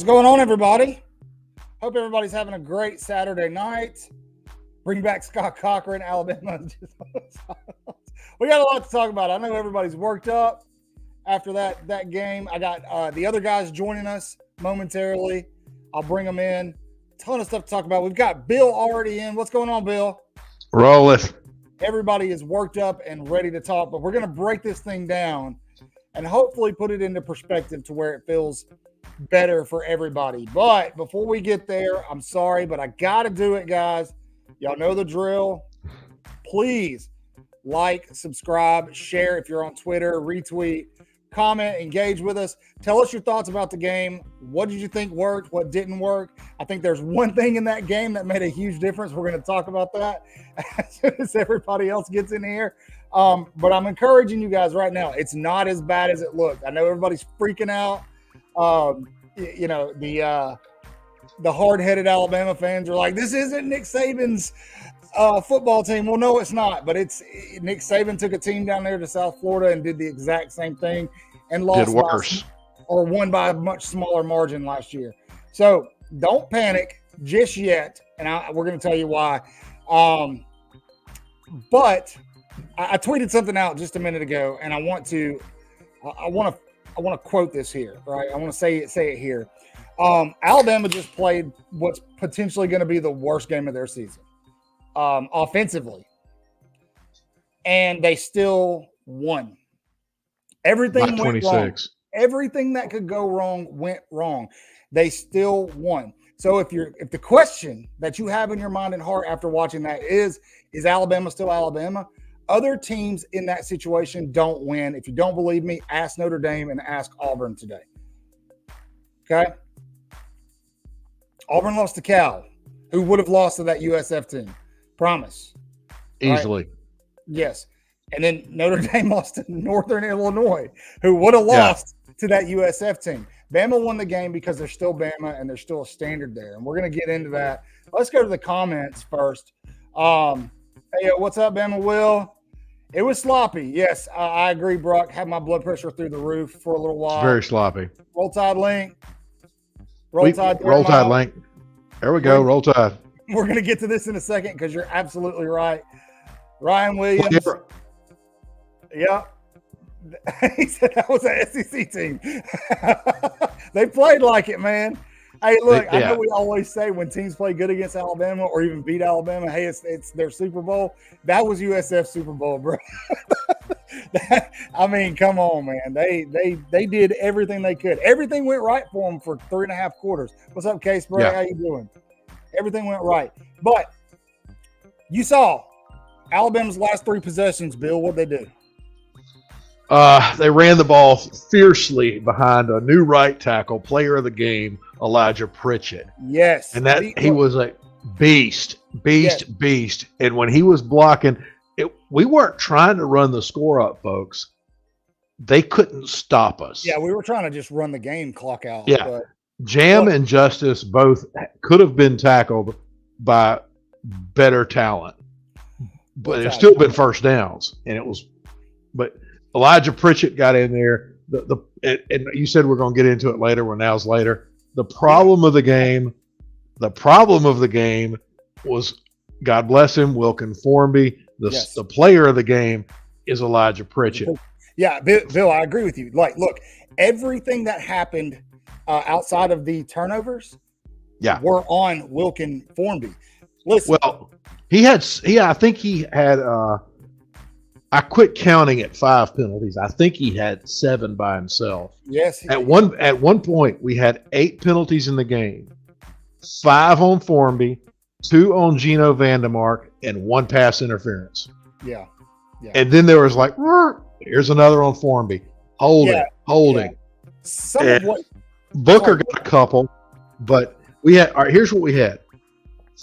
What's going on, everybody? Hope everybody's having a great Saturday night. Bring back Scott Cochran, Alabama. We got a lot to talk about. I know everybody's worked up after that game. I got the other guys joining us momentarily. I'll bring them in. Ton of stuff to talk about. We've got Bill already in. What's going on, Bill? Roll it. Everybody is worked up and ready to talk, but we're going to break this thing down and hopefully put it into perspective to where it feels better for everybody. But before we get there, I'm sorry, but I got to do it, guys. Y'all know the drill. Please like, subscribe, share if you're on Twitter, retweet, comment, engage with us. Tell us your thoughts about the game. What did you think worked? What didn't work? I think there's one thing in that game that made a huge difference. We're going to talk about that as soon as everybody else gets in here. But I'm encouraging you guys right now. It's not as bad as it looked. I know everybody's freaking out. You know, the hard-headed Alabama fans are like, this isn't Nick Saban's football team. Well, no, it's not. But Nick Saban took a team down there to South Florida and did the exact same thing and lost worse or won by a much smaller margin last year. So don't panic just yet, and we're going to tell you why. But I tweeted something out just a minute ago, and I want to quote this here, right? I want to say it here. Alabama just played what's potentially going to be the worst game of their season, offensively, and they still won. Everything went wrong. Everything that could go wrong went wrong. They still won. So if the question that you have in your mind and heart after watching that is Alabama still Alabama? Other teams in that situation don't win. If you don't believe me, ask Notre Dame and ask Auburn today. Okay? Auburn lost to Cal, who would have lost to that USF team. Promise. Easily. Right? Yes. And then Notre Dame lost to Northern Illinois, who would have lost to that USF team. Bama won the game because they're still Bama and there's still a standard there. And we're going to get into that. Let's go to the comments first. Hey, what's up, Bama Will? It was sloppy. Yes, I agree, Brock. Had my blood pressure through the roof for a little while. It's very sloppy. Roll Tide Link. Roll Tide Link. There we go. Roll Tide. We're going to get to this in a second because you're absolutely right. Ryan Williams. Yeah. He said that was an SEC team. They played like it, man. Hey, look, I know we always say when teams play good against Alabama or even beat Alabama, hey, it's their Super Bowl. That was USF Super Bowl, bro. I mean, come on, man. They did everything they could. Everything went right for them for 3.5 quarters. What's up, Case, bro? Yeah. How you doing? Everything went right. But you saw Alabama's last 3 possessions, Bill. What'd they do? They ran the ball fiercely behind a new right tackle, player of the game, Elijah Pritchett. Yes. And he was a beast. And when he was blocking, we weren't trying to run the score up, folks. They couldn't stop us. Yeah, we were trying to just run the game clock out. Yeah. But Jam and Justice both could have been tackled by better talent. But it's still been first downs. But Elijah Pritchett got in there. And you said we're going to get into it later. Well, now's later. The problem of the game was, God bless him, Wilkin Formby. The player of the game is Elijah Pritchett. Yeah, Bill, I agree with you. Like, look, everything that happened outside of the turnovers, were on Wilkin Formby. Listen, well, I think he had. I quit counting at 5 penalties. I think he had 7 by himself. Yes. At one point, we had 8 penalties in the game. 5 on Formby, 2 on Geno Vandemark, and 1 pass interference. Yeah. And then there was like, here's another on Formby. Holding. Booker got a couple, but we had. All right, here's what we had: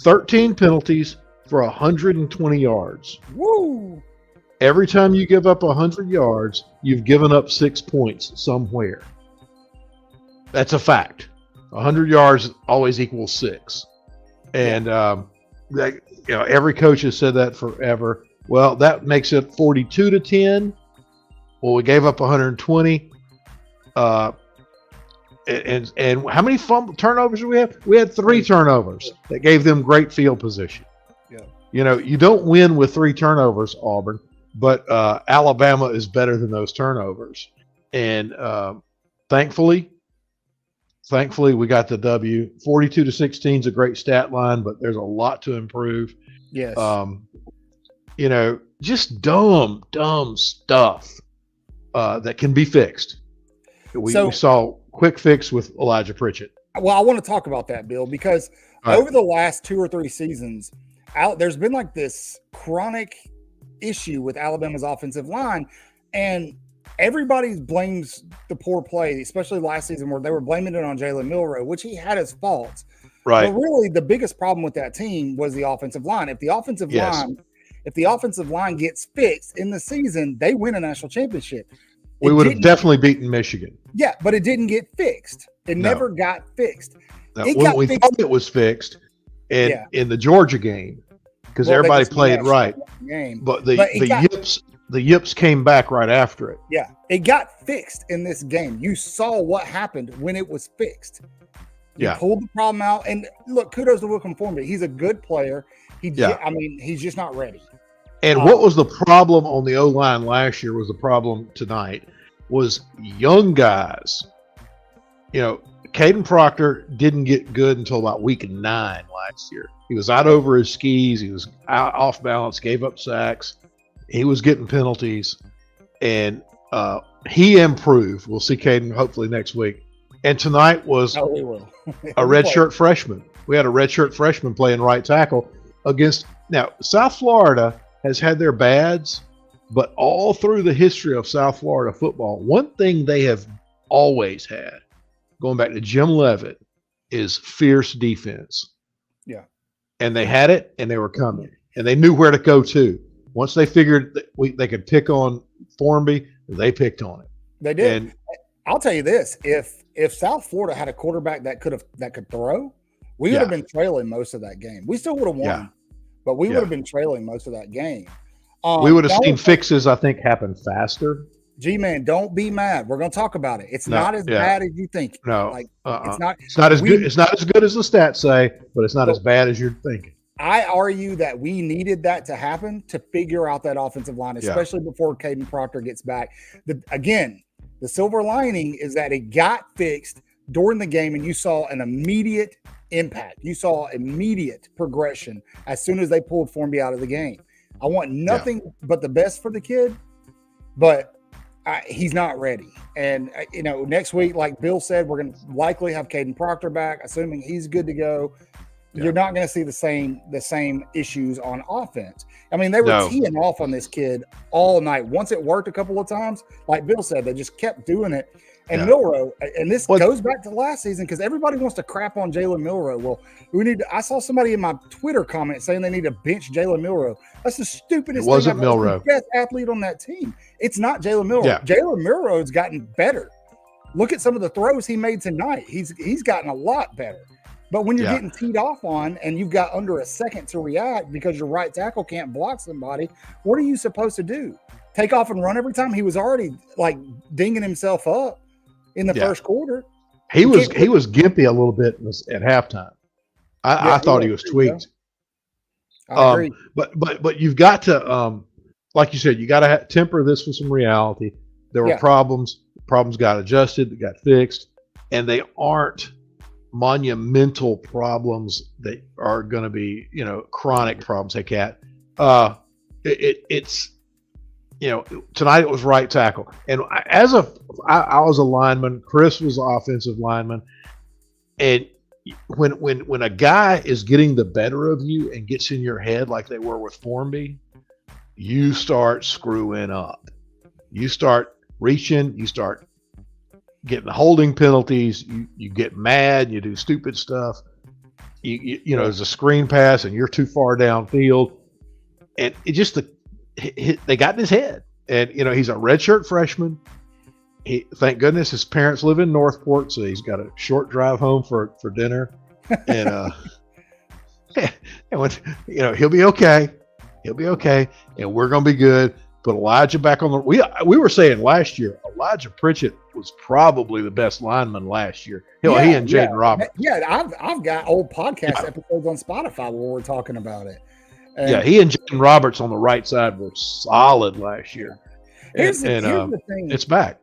13 penalties for 120 yards. Woo! Every time you give up 100 yards, you've given up 6 points somewhere. That's a fact. 100 yards always equals 6. And every coach has said that forever. Well, that makes it 42-10. Well, we gave up 120. and how many turnovers do we have? We had 3 turnovers that gave them great field position. Yeah. You know, you don't win with 3 turnovers, Auburn, but Alabama is better than those turnovers. And thankfully, we got the W. 42-16 is a great stat line, but there's a lot to improve. Yes. You know, just dumb stuff that can be fixed. We saw quick fix with Elijah Pritchett. Well, I want to talk about that, Bill, because over the last 2 or 3 seasons, there's been like this chronic issue with Alabama's offensive line, and everybody blames the poor play, especially last season where they were blaming it on Jalen Milroe, which he had his faults. Right. But really, the biggest problem with that team was the offensive line. If the offensive line gets fixed in the season, they win a national championship. We would have definitely beaten Michigan. Yeah, but it didn't get fixed. It never got fixed. We thought it was fixed in the Georgia game because everybody played right. But the yips came back right after it. Yeah, it got fixed in this game. You saw what happened when it was fixed. You pulled the problem out. And look, kudos to Wickham Formby. He's a good player. I mean, he's just not ready. And what was the problem on the O-line last year was the problem tonight was young guys. You know, Caden Proctor didn't get good until about week 9 last year. He was out over his skis. He was out off balance, gave up sacks. He was getting penalties. And he improved. We'll see Caden hopefully next week. And tonight was a redshirt freshman. We had a redshirt freshman playing right tackle against – now, South Florida – has had their bads, but all through the history of South Florida football, one thing they have always had, going back to Jim Leavitt, is fierce defense. Yeah. And they had it, and they were coming. And they knew where to go to. Once they figured that they could pick on Formby, they picked on it. They did. And I'll tell you this, if South Florida had a quarterback that could throw, we would have been trailing most of that game. We still would have won. Yeah. But we would have been trailing most of that game. We would have seen fixes, I think, happen faster. G-Man, don't be mad. We're going to talk about it. It's not as bad as you think. No, it's not as good. It's not as good as the stats say, but it's not as bad as you're thinking. I argue that we needed that to happen to figure out that offensive line, especially before Caden Proctor gets back. Again, the silver lining is that it got fixed during the game, and you saw an immediate impact. You saw immediate progression as soon as they pulled Formby out of the game. I want nothing but the best for the kid, but he's not ready. And, you know, next week, like Bill said, we're going to likely have Caden Proctor back, assuming he's good to go. Yeah. You're not going to see the same issues on offense. I mean, they were teeing off on this kid all night. Once it worked a couple of times, like Bill said, they just kept doing it. And Milroe, and this goes back to last season because everybody wants to crap on Jalen Milroe. Well, I saw somebody in my Twitter comment saying they need to bench Jalen Milroe. That's the stupidest thing. It wasn't Milroe. The best athlete on that team. It's not Jalen Milroe. Yeah. Jalen Milroe's gotten better. Look at some of the throws he made tonight. He's gotten a lot better. But when you're getting teed off on and you've got under a second to react because your right tackle can't block somebody, what are you supposed to do? Take off and run every time? He was already like dinging himself up in the first quarter. He was gimpy a little bit at halftime. I thought he was tweaked. I agree. But you've got to, like you said, you got to temper this with some reality. There were problems. Problems got adjusted, got fixed, and they aren't monumental problems that are going to be, chronic problems. Hey, Cat. It's tonight it was right tackle, and I was a lineman. Chris was an offensive lineman, and when a guy is getting the better of you and gets in your head like they were with Formby, you start screwing up. You start reaching. You start getting holding penalties. You get mad. You do stupid stuff. There's a screen pass and you're too far downfield, and it just they got in his head. And he's a redshirt freshman. Thank goodness his parents live in Northport, so he's got a short drive home for dinner. And he'll be okay. He'll be okay, and we're gonna be good. Put Elijah back on the. We were saying last year Elijah Pritchett was probably the best lineman last year. He and Jaden Roberts. Yeah, I've got old podcast episodes on Spotify where we're talking about it. And he and Jaden Roberts on the right side were solid last year. Here's the thing. It's back.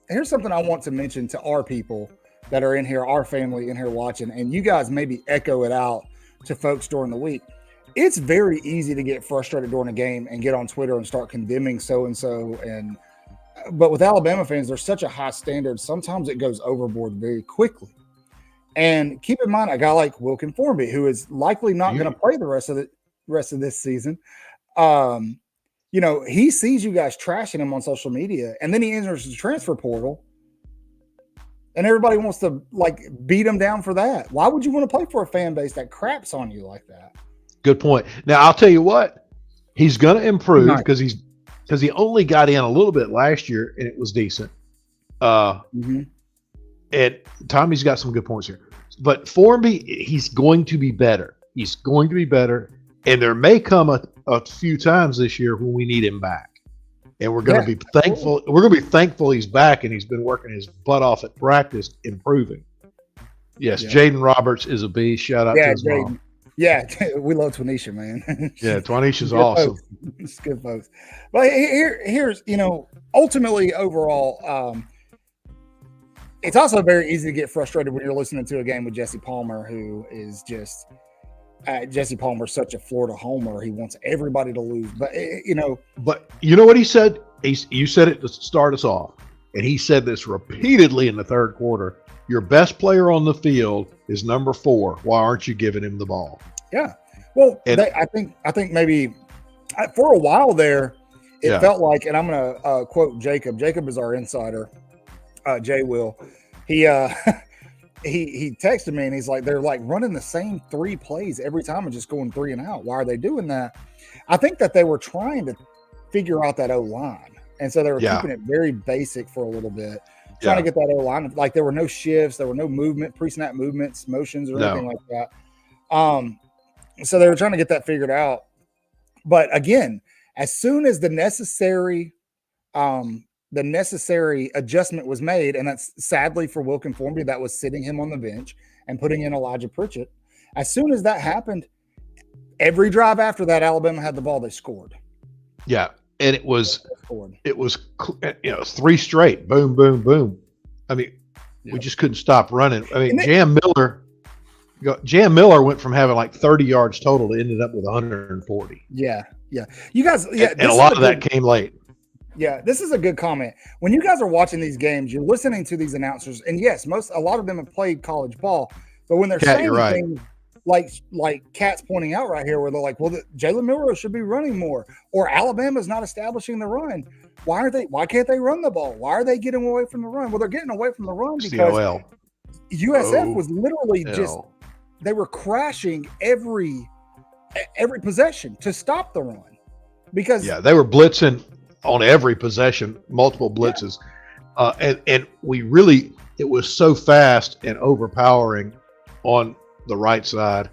Here's something I want to mention to our people that are in here, our family in here watching, and you guys maybe echo it out to folks during the week. It's very easy to get frustrated during a game and get on Twitter and start condemning so-and-so. But with Alabama fans, there's such a high standard. Sometimes it goes overboard very quickly. And keep in mind, a guy like Wilkin Formby, who is likely not going to play the rest of this season, he sees you guys trashing him on social media, and then he enters the transfer portal, and everybody wants to beat him down for that. Why would you want to play for a fan base that craps on you like that? Good point. Now I'll tell you what, he's going to improve because he only got in a little bit last year and it was decent. And Tommy's got some good points here, but Formby, he's going to be better. He's going to be better. And there may come a few times this year when we need him back. And we're going to be thankful. We're going to be thankful he's back and he's been working his butt off at practice, improving. Yes, Jaden Roberts is a beast. Shout out to his mom. Yeah, we love Twanisha, man. Yeah, Twanisha's awesome. It's good folks. But here's, ultimately overall, it's also very easy to get frustrated when you're listening to a game with Jesse Palmer, who is just Jesse Palmer's such a Florida homer. He wants everybody to lose. But, But you know what he said? You said it to start us off. And he said this repeatedly in the third quarter. Your best player on the field is number 4. Why aren't you giving him the ball? Yeah. Well, I think maybe for a while there, it felt like, and I'm going to quote Jacob. Jacob is our insider. Jay Will. He texted me and he's like, they're running the same 3 plays every time and just going 3 and out. Why are they doing that? I think that they were trying to figure out that O-line. And so they were keeping it very basic for a little bit, trying to get that O-line. Like there were no shifts, there were no movement, pre-snap movements, motions, or anything like that. So they were trying to get that figured out. But again, as soon as the necessary adjustment was made, and that's sadly for Wilkin Formby, that was sitting him on the bench and putting in Elijah Pritchett. As soon as that happened, every drive after that, Alabama had the ball, they scored. Yeah, and it was 3 straight, boom, boom, boom. I mean, we just couldn't stop running. I mean, Jam Miller went from having 30 yards total to ended up with 140. Yeah. You guys, and a lot of that came late. Yeah, this is a good comment. When you guys are watching these games, you're listening to these announcers, and yes, a lot of them have played college ball, but when they're saying things like Kat's pointing out right here, where they're like, well, Jalen Milroe should be running more, or Alabama's not establishing the run. Why can't they run the ball? Why are they getting away from the run? Well, they're getting away from the run because USF was literally they were crashing every possession to stop the run because they were blitzing on every possession, multiple blitzes. And we really, it was so fast and overpowering on the right side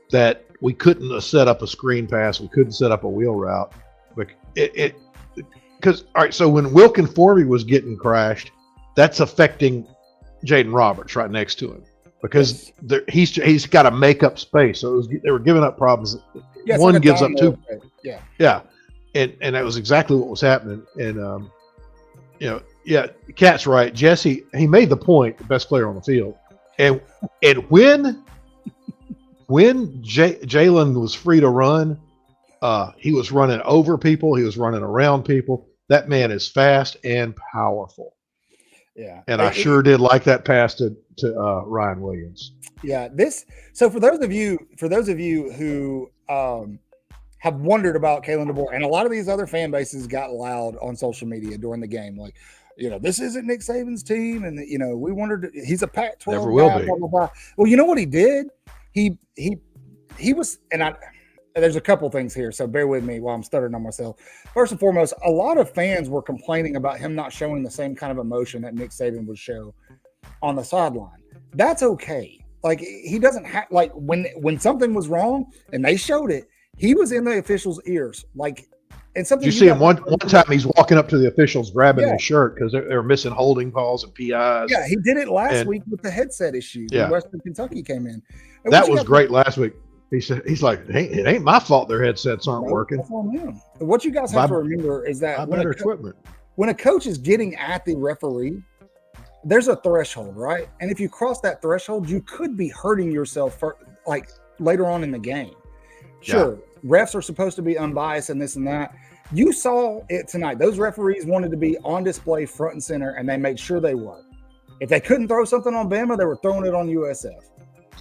that we couldn't set up a screen pass. We couldn't set up a wheel route. Because, all right, so when Wilkin Formby was getting crashed, that's affecting Jaden Roberts right next to him because he's got to make up space. So they were giving up problems. One gives up 2. Yeah. And that was exactly what was happening. And, Kat's right. Jesse, he made the point, the best player on the field. And when Jalen was free to run, he was running over people. He was running around people. That man is fast and powerful. Yeah. And I sure did like that pass to Ryan Williams. Yeah. So for those of you who have wondered about Kalen DeBoer, and a lot of these other fan bases got loud on social media during the game, like, this isn't Nick Saban's team, and we wondered, he's a Pac-12 Never will guy, be. blah, blah, blah. Well, you know what he did? He was, and there's a couple things here, so bear with me while I'm stuttering on myself. First and foremost, a lot of fans were complaining about him not showing the same kind of emotion that Nick Saban would show on the sideline. That's okay. Like, he doesn't have, when something was wrong and they showed it, he was in the officials' ears, And something you see him one time he's walking up to the officials grabbing his shirt because they're missing holding calls and PIs. Yeah, he did it last week with the headset issues when Western Kentucky came in. And that was great last week. He said, he's like, hey, it ain't my fault their headsets aren't working. That's on him. What you guys have to remember is that when a coach is getting at the referee, there's a threshold, right? And if you cross that threshold, you could be hurting yourself for like later on in the game. Sure, refs are supposed to be unbiased and this and that. You saw it tonight. Those referees wanted to be on display front and center, and they made sure they were. If they couldn't throw something on Bama, they were throwing it on USF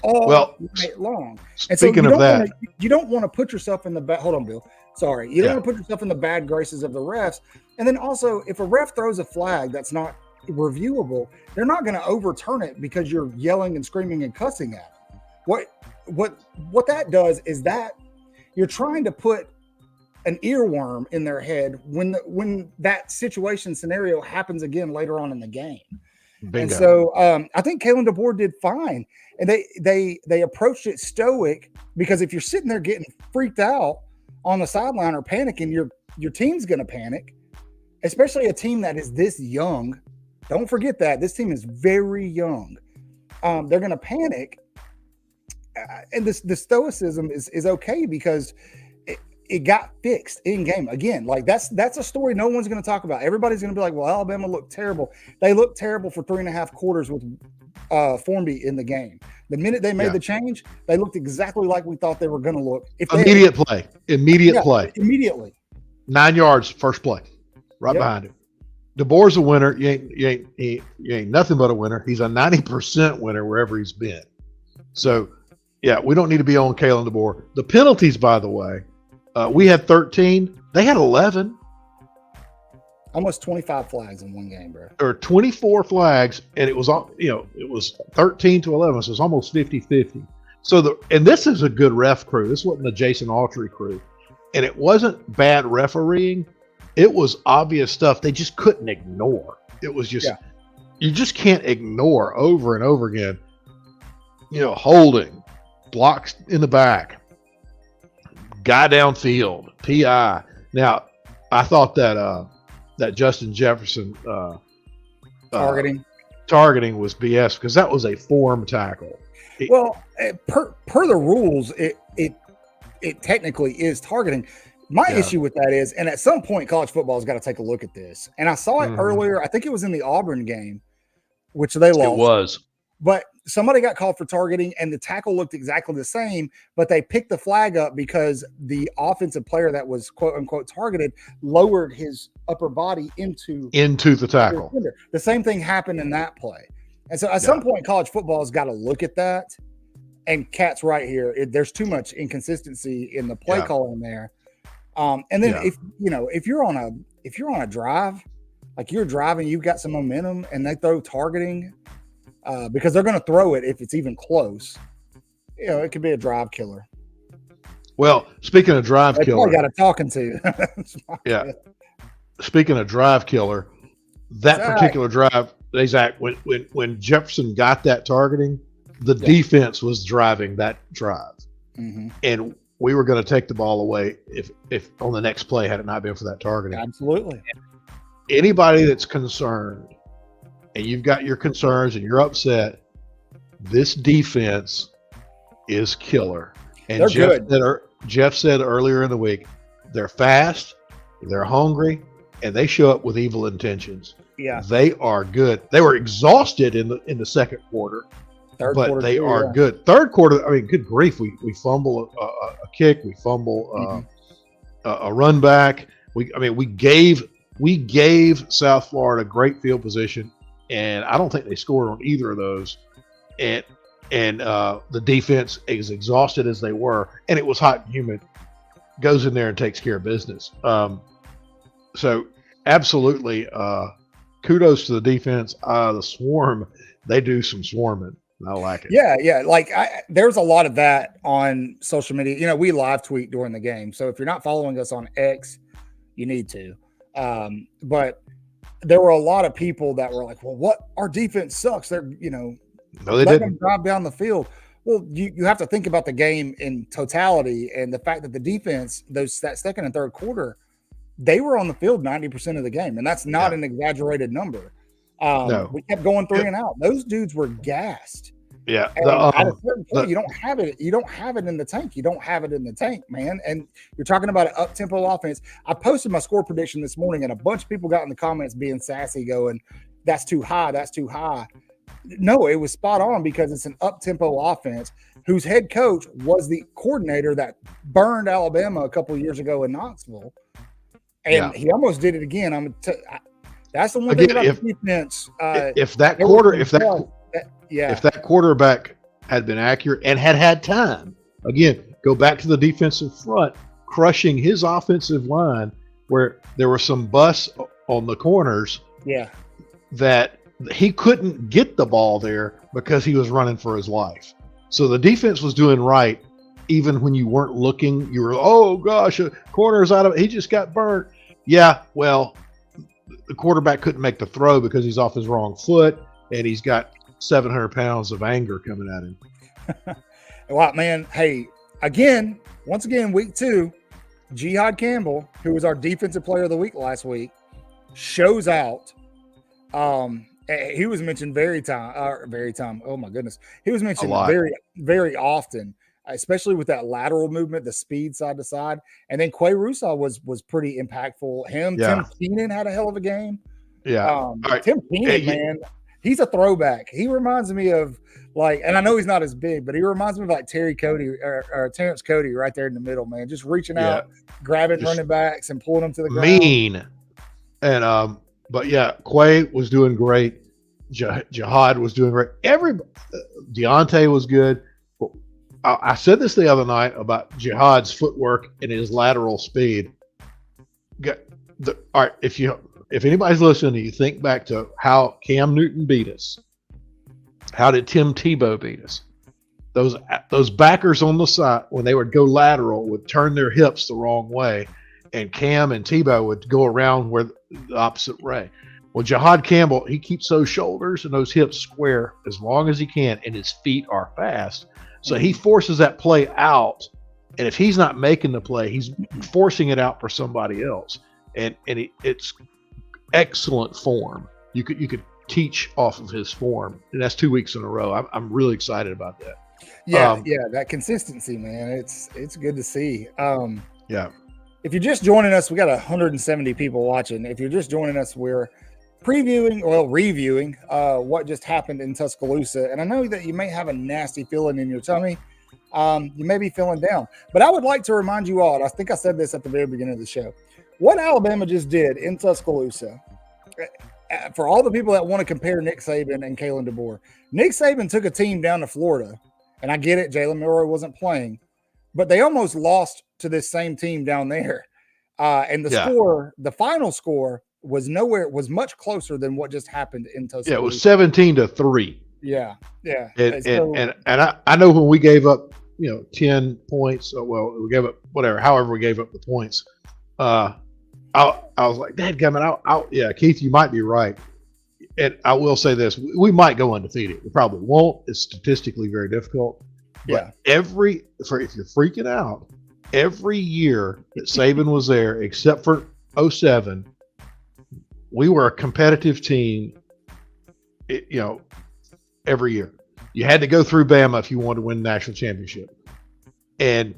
all night long. And speaking of that, you don't want to put yourself in the bad. Hold on, Bill. Sorry, you don't want to put yourself in the bad graces of the refs. And then also, if a ref throws a flag that's not reviewable, they're not going to overturn it because you're yelling and screaming and cussing at them. What that does is that you're trying to put an earworm in their head when that scenario happens again later on in the game. Bingo. And so I think Kalen DeBoer did fine, and they approached it stoic, because if you're sitting there getting freaked out on the sideline or panicking, your team's going to panic, especially a team that is this young. Don't forget that this team is very young. They're going to panic, and the stoicism is okay because it got fixed in game. Again, like that's a story no one's going to talk about. Everybody's going to be like, well, Alabama looked terrible. They looked terrible for 3.5 quarters with Formby in the game. The minute they made the change, they looked exactly like we thought they were going to look. Immediate play. Immediately. 9 yards, first play, behind him. DeBoer's a winner. You ain't nothing but a winner. He's a 90% winner wherever he's been. So, we don't need to be on Kalen DeBoer. The penalties, by the way, we had 13. They had 11. Almost 25 flags in one game, bro. There were 24 flags, and it was 13 to 11, so it's almost 50-50. So and this is a good ref crew. This wasn't the Jason Autry crew, and it wasn't bad refereeing. It was obvious stuff they just couldn't ignore. It was just you just can't ignore over and over again. Holding, blocks in the back, guy downfield, PI. Now, I thought that Justin Jefferson targeting was BS because that was a form tackle. Per the rules, it technically is targeting. My issue with that is, and at some point, college football has got to take a look at this. And I saw it earlier. I think it was in the Auburn game, which they lost. It was. But somebody got called for targeting, and the tackle looked exactly the same, but they picked the flag up because the offensive player that was quote-unquote targeted lowered his upper body into the tackle. The same thing happened in that play. And so at some point, college football has got to look at that. And Cat's right here. There's too much inconsistency in the play calling there. And then if you're on a drive, like you're driving, you've got some momentum, and they throw targeting because they're going to throw it if it's even close. It could be a drive killer. Well, speaking of drive killer, I got a talking to. Speaking of drive killer, that particular drive, Zach, when Jefferson got that targeting, the defense was driving that drive, and we were going to take the ball away if on the next play had it not been for that targeting. Absolutely. Anybody that's concerned, and you've got your concerns and you're upset, this defense is killer. And Jeff said earlier in the week, they're fast, they're hungry, and they show up with evil intentions. Yeah, they are good. They were exhausted in the second quarter. But they are good. Third quarter, I mean, good grief, we fumble a kick, we fumble a run back. We gave South Florida great field position, and I don't think they scored on either of those. And the defense, as exhausted as they were, and it was hot and humid, goes in there and takes care of business. So absolutely, kudos to the defense. The swarm, they do some swarming. I like it. Yeah. Like there's a lot of that on social media. We live tweet during the game. So if you're not following us on X, you need to. But there were a lot of people that were like, well, what? Our defense sucks. They're, no, they let didn't them drive down the field. Well, you have to think about the game in totality and the fact that the defense, that second and third quarter, they were on the field 90% of the game, and that's not an exaggerated number. No. We kept going 3 and out. Those dudes were gassed. Yeah. At a certain point, you don't have it. You don't have it in the tank. You don't have it in the tank, man. And you're talking about an up-tempo offense. I posted my score prediction this morning, and a bunch of people got in the comments being sassy, going, "That's too high. That's too high." No, it was spot on because it's an up-tempo offense whose head coach was the coordinator that burned Alabama a couple of years ago in Knoxville, and he almost did it again. That's the one thing about the defense. If that quarterback had been accurate and had time, again, go back to the defensive front, crushing his offensive line where there were some busts on the corners. Yeah, that he couldn't get the ball there because he was running for his life. So the defense was doing right, even when you weren't looking. You were, oh gosh, a corner's out of it. He just got burnt. Yeah, well, the quarterback couldn't make the throw because he's off his wrong foot, and he's got 700 pounds of anger coming at him. Well, man, hey, once again, week 2, Jihad Campbell, who was our defensive player of the week last week, shows out. He was mentioned very time. Oh my goodness, he was mentioned very, very often, especially with that lateral movement, the speed side to side. And then Quay Rusaw was pretty impactful. Tim Keenan had a hell of a game. Yeah, Tim Keenan, man, he's a throwback. He reminds me of and I know he's not as big, but he reminds me of like Terry Cody or Terrence Cody right there in the middle, man, just reaching out, grabbing running backs and pulling them to the ground. Mean. And but yeah, Quay was doing great. Jihad was doing great. Deontay was good. I said this the other night about Jihad's footwork and his lateral speed. All right, if anybody's listening, you think back to how Cam Newton beat us. How did Tim Tebow beat us? Those backers on the side, when they would go lateral, would turn their hips the wrong way, and Cam and Tebow would go around where the opposite way. Well, Jihad Campbell, he keeps those shoulders and those hips square as long as he can, and his feet are fast. So he forces that play out, and if he's not making the play, he's forcing it out for somebody else. And it's excellent form. You could teach off of his form, and that's 2 weeks in a row. I'm really excited about that. Yeah, that consistency, man. It's good to see. Yeah. If you're just joining us, we got 170 people watching. If you're just joining us, we're reviewing what just happened in Tuscaloosa. And I know that you may have a nasty feeling in your tummy. You may be feeling down. But I would like to remind you all, and I think I said this at the very beginning of the show, what Alabama just did in Tuscaloosa, for all the people that want to compare Nick Saban and Kalen DeBoer, Nick Saban took a team down to Florida, and I get it, Jalen Milroy wasn't playing, but they almost lost to this same team down there. And the final score was much closer than what just happened in Tuscaloosa. Yeah, it was 17-3. Yeah. And I know when we gave up, 10 points. We gave up however we gave up the points. I was like, dadgummit, yeah, Keith, you might be right. And I will say this: we might go undefeated. We probably won't. It's statistically very difficult. But if you're freaking out, every year that Saban was there, except for 2007, we were a competitive team. Every year, you had to go through Bama if you wanted to win the national championship. And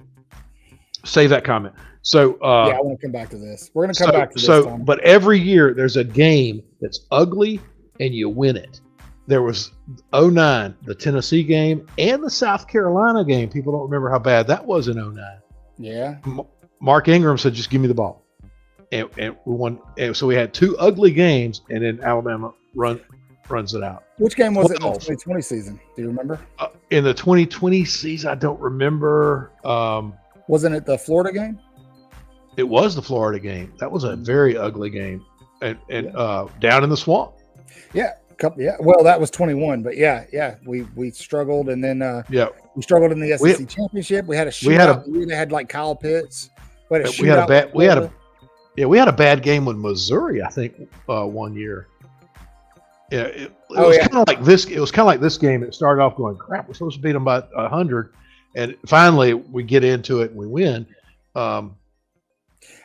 save that comment. So I want to come back to this. We're going to come back to this. So, but every year there's a game that's ugly and you win it. There was 2009, the Tennessee game, and the South Carolina game. People don't remember how bad that was in 2009. Yeah. Mark Ingram said, just give me the ball. And we won. And so we had 2 ugly games, and then Alabama runs it out. Which game was it in the 2020 season? Do you remember? In the 2020 season, I don't remember. Wasn't it the Florida game? It was the Florida game. That was a very ugly game. And down in the swamp. Yeah. Well, that was 21, but we struggled, and then we struggled in the SEC championship. We had a shootout. They had like Kyle Pitts. We had a bad game with Missouri, I think, one year. Yeah, it was kind of like this. It was kind of like this game. It started off going, crap, we're supposed to beat them by 100, and finally we get into it and we win.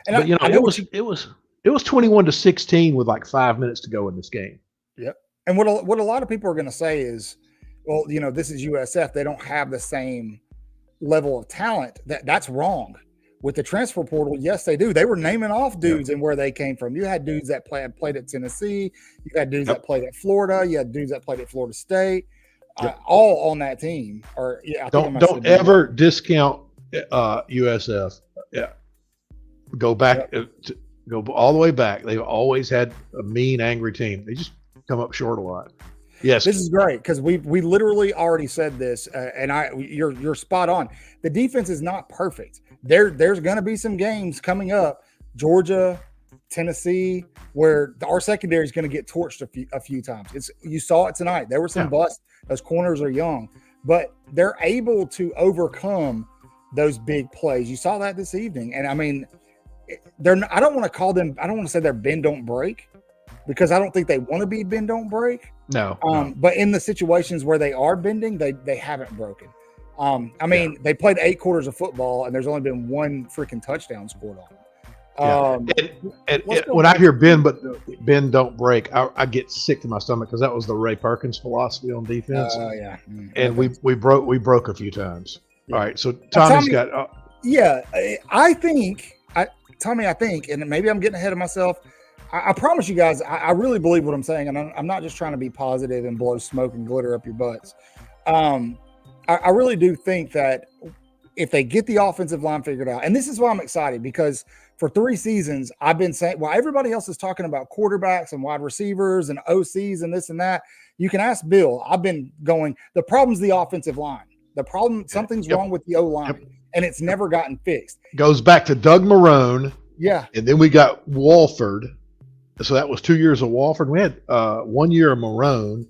And But I know it was 21-16 with like 5 minutes to go in this game. Yep. And what a lot of people are going to say is, well, this is USF. They don't have the same level of talent. That's wrong. With the transfer portal, yes, they do. They were naming off dudes and where they came from. You had dudes that played at Tennessee. You had dudes that played at Florida. You had dudes that played at Florida State. All on that team. Or don't ever discount USF. Yeah, go back. Go all the way back. They've always had a mean, angry team. They just come up short a lot. Yes, this is great because we literally already said this, and you're spot on. The defense is not perfect. There's going to be some games coming up, Georgia, Tennessee, where our secondary is going to get torched a few times. You saw it tonight. There were some busts. Those corners are young, but they're able to overcome those big plays. You saw that this evening, and I mean, I don't want to say they're bend don't break, because I don't think they want to be bend don't break. No. But in the situations where they are bending, they haven't broken. I mean, they played 8 quarters of football, and there's only been 1 freaking touchdown scored on them. When I hear bend don't break, I get sick to my stomach because that was the Ray Perkins philosophy on defense. And we broke a few times. All right, so Tommy's got. I think, and maybe I'm getting ahead of myself. I promise you guys, I really believe what I'm saying, and I'm not just trying to be positive and blow smoke and glitter up your butts. I really do think that if they get the offensive line figured out, and this is why I'm excited, because for 3 seasons, I've been saying, while everybody else is talking about quarterbacks and wide receivers and OCs and this and that, you can ask Bill. I've been going, the problem's the offensive line. The problem, something's wrong with the O-line, and it's never gotten fixed. Goes back to Doug Marrone. Yeah. And then we got Walford. So that was 2 years of Walford. We had 1 year of Marrone,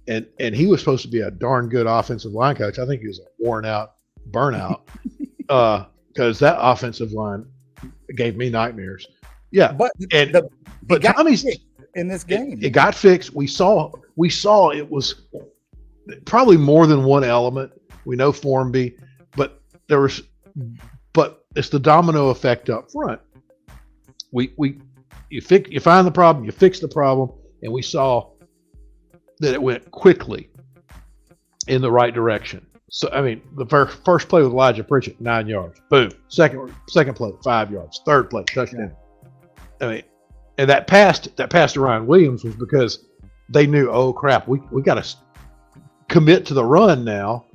and he was supposed to be a darn good offensive line coach. I think he was a worn out burnout because that offensive line gave me nightmares. Yeah, but Tommy's in this game, it got fixed. We saw it was probably more than one element. We know Formby, but it's the domino effect up front. You find the problem, you fix the problem, and we saw that it went quickly in the right direction. So, I mean, the first play with Elijah Pritchett, 9 yards. Boom. Second play, 5 yards. Third play, touchdown. I mean, and that pass to Ryan Williams was because they knew, oh crap, we got to commit to the run now.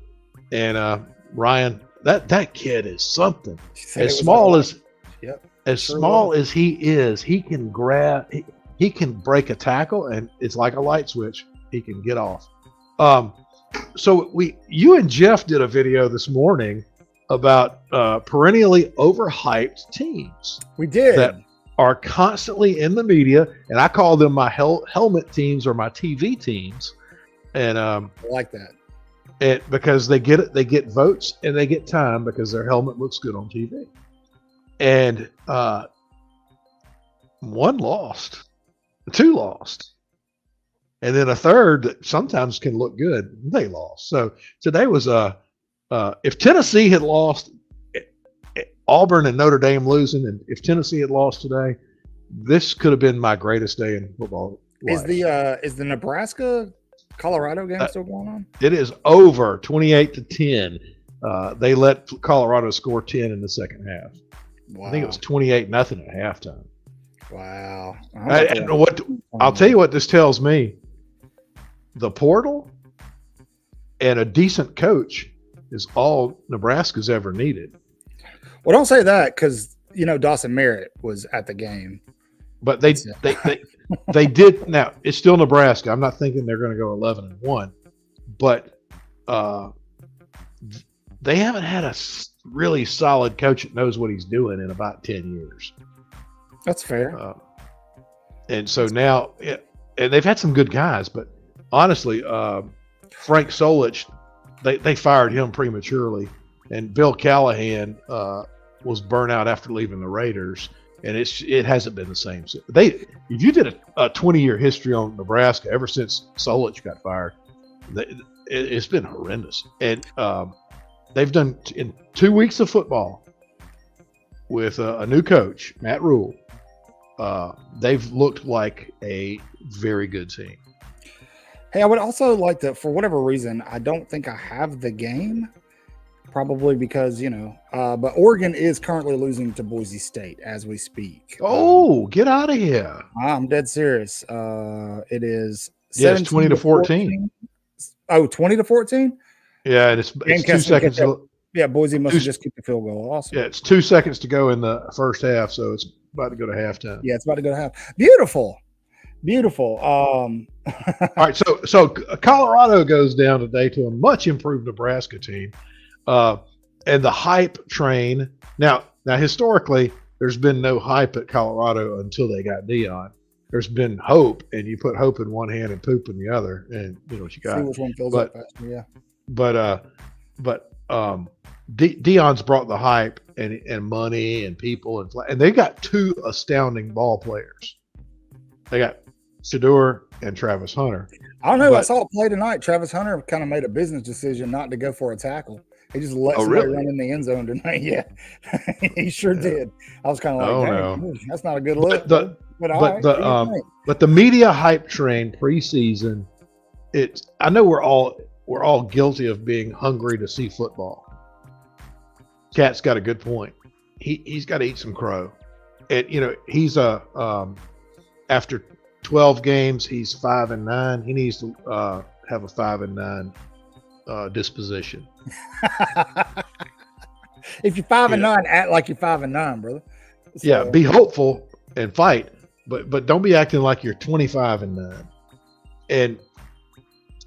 And Ryan, that kid is something. As small as he is, he can grab, he can break a tackle, and it's like a light switch. He can get off. So you and Jeff did a video this morning about perennially overhyped teams. We did. That are constantly in the media, and I call them my helmet teams or my TV teams. And I like that. Because they get votes and they get time because their helmet looks good on TV. And 1 lost, 2 lost, and then a third that sometimes can look good, they lost. So today was if Tennessee had lost, Auburn and Notre Dame losing, and if Tennessee had lost today, this could have been my greatest day in football life. Is the Nebraska Colorado game still going on? It is over, 28-10. They let Colorado score 10 in the second half. Wow. I think it was 28-0 at halftime. Wow. I'll tell you what this tells me. The portal and a decent coach is all Nebraska's ever needed. Well, don't say that, because Dawson Merritt was at the game. But they did. Now it's still Nebraska. I'm not thinking they're going to go 11-1, but they haven't had a really solid coach that knows what he's doing in about 10 years. That's fair. And so now, and they've had some good guys, but honestly, Frank Solich, they fired him prematurely, and Bill Callahan was burnt out after leaving the Raiders, and it hasn't been the same. If you did a 20-year history on Nebraska ever since Solich got fired, it's been horrendous. And they've done in 2 weeks of football, with a new coach, Matt Rule, they've looked like a very good team. Hey, I would also like to, for whatever reason, I don't think I have the game, probably because, but Oregon is currently losing to Boise State as we speak. Oh, get out of here. I'm dead serious. It is 20 to 14. Oh, 20 to 14? Yeah, and it's 2 seconds. Yeah, Boise must have just kicked the field goal. Awesome. Yeah, it's 2 seconds to go in the first half, so it's about to go to halftime. Yeah, it's about to go to half. Beautiful. All right, so Colorado goes down today to a much improved Nebraska team, and the hype train. Now historically, there's been no hype at Colorado until they got Deion. There's been hope, and you put hope in one hand and poop in the other, and you know what you got. See which one fills up faster, yeah. But Deion's brought the hype and money and people and they've got 2 astounding ball players. They got Shedeur and Travis Hunter. I don't know. I saw it play tonight. Travis Hunter kind of made a business decision not to go for a tackle. He just let somebody run in the end zone tonight. Yeah, he sure did. I was kind of like, that's not a good look. But the media hype train preseason, I know we're all guilty of being hungry to see football. Cat's got a good point. He's got to eat some crow. And he's after 12 games, he's 5-9. He needs to have a 5-9 disposition. If you're 5-9, act like you're 5-9, brother. So, yeah, be hopeful and fight, but don't be acting like you're 25-9.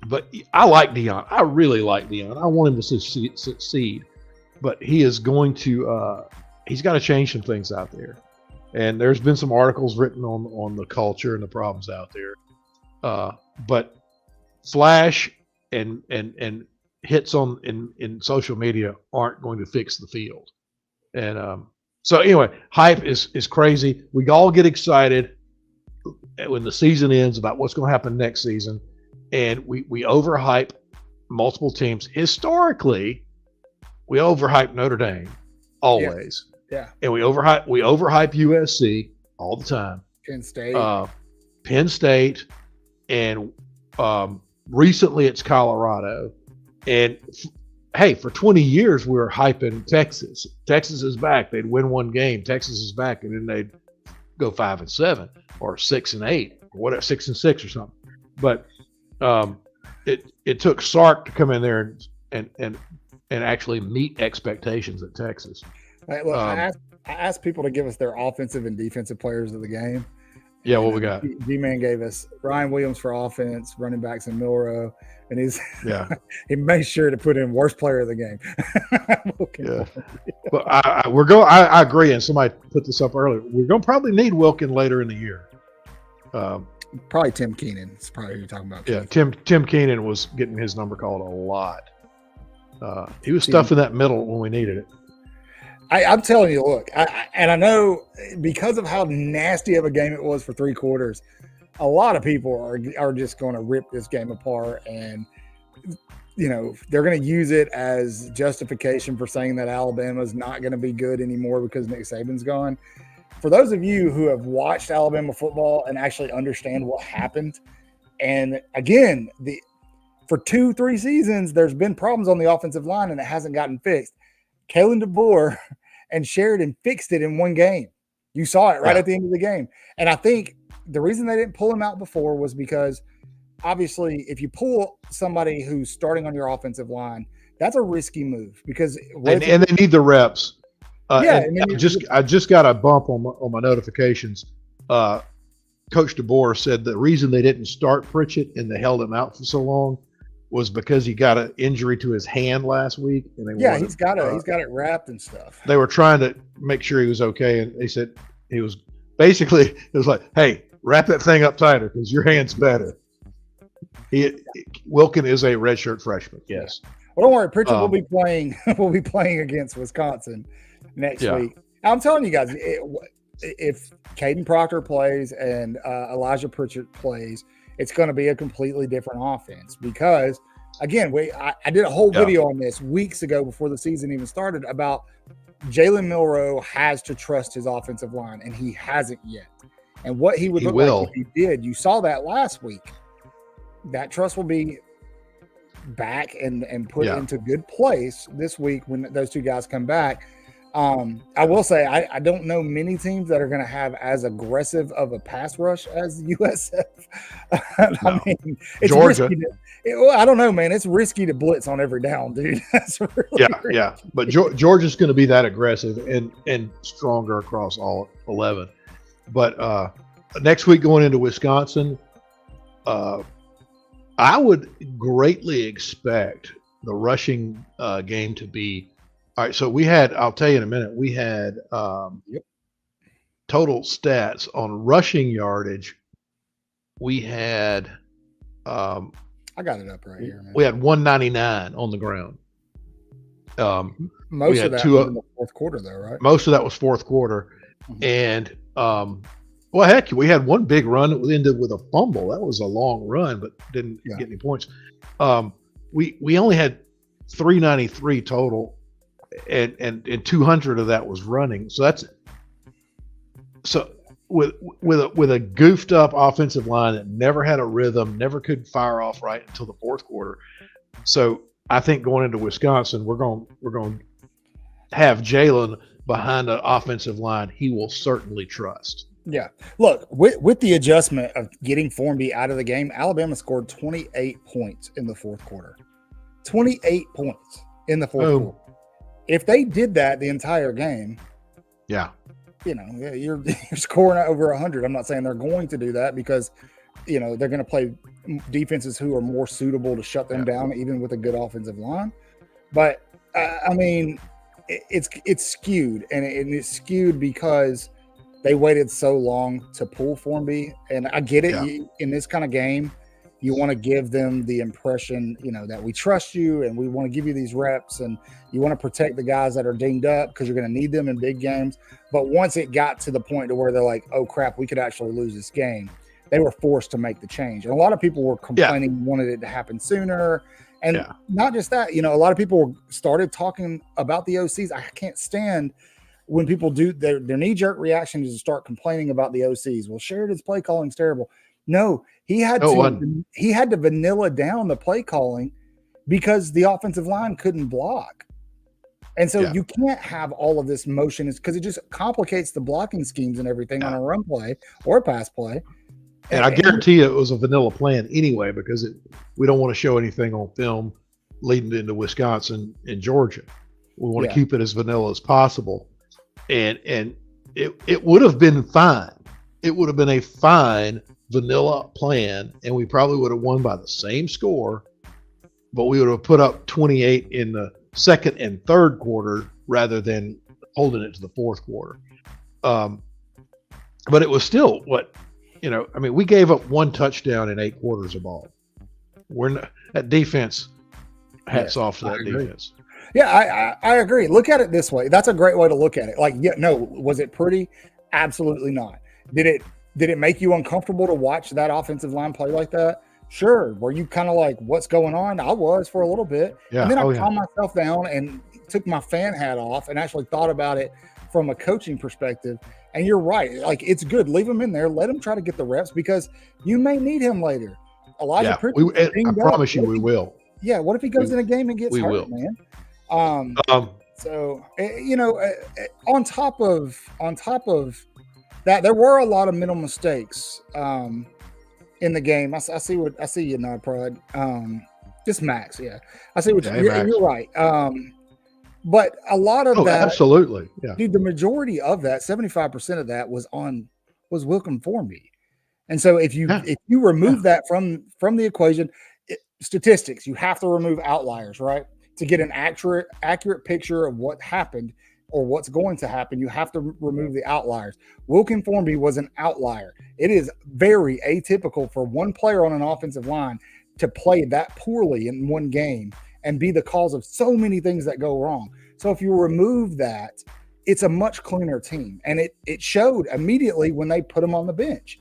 But I like Deion. I really like Deion. I want him to succeed, but he is going to. He's got to change some things out there. And there's been some articles written on the culture and the problems out there. But flash and hits in social media aren't going to fix the field. And so anyway, hype is crazy. We all get excited when the season ends about what's going to happen next season. And we overhype multiple teams. Historically, we overhype Notre Dame always. Yeah. And we overhype USC all the time. Penn State. And recently it's Colorado. And hey, for 20 years we were hyping Texas. Texas is back. They'd win one game. Texas is back, and then they'd go 5-7 or 6-8 or whatever, 6-6 or something. But it took Sark to come in there and actually meet expectations at Texas. Hey, look, I asked people to give us their offensive and defensive players of the game. Yeah, what we got? D-Man gave us Ryan Williams for offense, running backs in Milrow, and he made sure to put in worst player of the game. Yeah, but I agree, and somebody put this up earlier. We're going to probably need Wilkin later in the year. Probably Tim Keenan. It's probably who you're talking about. Yeah, Tim Keenan was getting his number called a lot. He was stuffing that middle when we needed it. I'm telling you, look, I know because of how nasty of a game it was for 3 quarters, a lot of people are just going to rip this game apart, and they're going to use it as justification for saying that Alabama's not going to be good anymore because Nick Saban's gone. For those of you who have watched Alabama football and actually understand what happened, and again, for 2-3 seasons, there's been problems on the offensive line and it hasn't gotten fixed. Kalen DeBoer and Sheridan fixed it in one game. You saw it right at the end of the game. And I think the reason they didn't pull him out before was because obviously if you pull somebody who's starting on your offensive line, that's a risky move because and they need the reps. I just got a bump on my notifications. Coach DeBoer said the reason they didn't start Pritchett and they held him out for so long was because he got an injury to his hand last week. And he's got it wrapped and stuff. They were trying to make sure he was okay, and they said he was basically it was like, hey, wrap that thing up tighter because your hand's better. Wilkin is a redshirt freshman. Yes. Well, don't worry, Pritchett will be playing. We'll be playing against Wisconsin next week. I'm telling you guys, if Caden Proctor plays and Elijah Pritchett plays, it's going to be a completely different offense because, again, I did a whole video on this weeks ago before the season even started about Jalen Milroe has to trust his offensive line, and he hasn't yet. And what he would look like if he did, you saw that last week. That trust will be back and put into good place this week when those two guys come back. I will say I don't know many teams that are going to have as aggressive of a pass rush as USF. I mean, it's Georgia. I don't know, man. It's risky to blitz on every down, dude. That's really risky. But Georgia's going to be that aggressive and stronger across all 11. But next week going into Wisconsin, I would greatly expect the rushing game to be. All right, so we had, I'll tell you in a minute, we had total stats on rushing yardage. We had I got it up right here, man. We had 199 on the ground. Most of that was in the fourth quarter, though, right? Most of that was fourth quarter. Mm-hmm. And, well, heck, we had one big run that ended with a fumble. That was a long run, but didn't get any points. We only had 393 total, and 200 of that was running. So that's with a goofed up offensive line that never had a rhythm, never could fire off right until the fourth quarter. So I think going into Wisconsin, we're going to have Jalen behind an offensive line he will certainly trust. Yeah. Look, with the adjustment of getting Formby out of the game, Alabama scored 28 points in the fourth quarter. 28 points in the fourth quarter. If they did that the entire game, you're scoring over 100. I'm not saying they're going to do that because, they're going to play defenses who are more suitable to shut them down, even with a good offensive line. But, I mean, it's skewed, and it's skewed because they waited so long to pull Formby. And I get it. In this kind of game, you want to give them the impression, that we trust you and we want to give you these reps, and you want to protect the guys that are dinged up because you're going to need them in big games. But once it got to the point to where they're like, oh crap, we could actually lose this game, they were forced to make the change. And a lot of people were complaining, wanted it to happen sooner. And not just that, a lot of people started talking about the OCs. I can't stand when people do their knee-jerk reaction is to start complaining about the OCs. Well, Sheridan's play calling is terrible. No, he had to vanilla down the play calling because the offensive line couldn't block. And so you can't have all of this motion because it just complicates the blocking schemes and everything on a run play or a pass play. And I guarantee you it was a vanilla plan anyway, because we don't want to show anything on film leading into Wisconsin and Georgia. We want to keep it as vanilla as possible. And it would have been fine. It would have been a fine vanilla plan, and we probably would have won by the same score, but we would have put up 28 in the second and third quarter rather than holding it to the fourth quarter. But it was still we gave up one touchdown in 8 quarters of ball. That defense, hats off to that defense. Yeah, I agree. Look at it this way. That's a great way to look at it. Was it pretty? Absolutely not. Did it make you uncomfortable to watch that offensive line play like that? Sure. Were you kind of like, what's going on? I was for a little bit. Yeah. And then I calmed myself down and took my fan hat off and actually thought about it from a coaching perspective. And you're right. It's good. Leave him in there. Let him try to get the reps because you may need him later. Elijah Pritchard. I promise you we will. Yeah. What if he goes in a game and gets hurt, man? So, on top of that, there were a lot of mental mistakes in the game. I see you nod, Pride. Just Max, I see what you're right. But a lot of that, absolutely, dude. The majority of that, 75% of that, was Wilkin Formby. And so if you remove that from the equation, statistics, you have to remove outliers, right? To get an accurate picture of what happened or what's going to happen, you have to remove the outliers. Wilkin Formby was an outlier. It is very atypical for one player on an offensive line to play that poorly in one game and be the cause of so many things that go wrong. So if you remove that, it's a much cleaner team. And it showed immediately when they put him on the bench.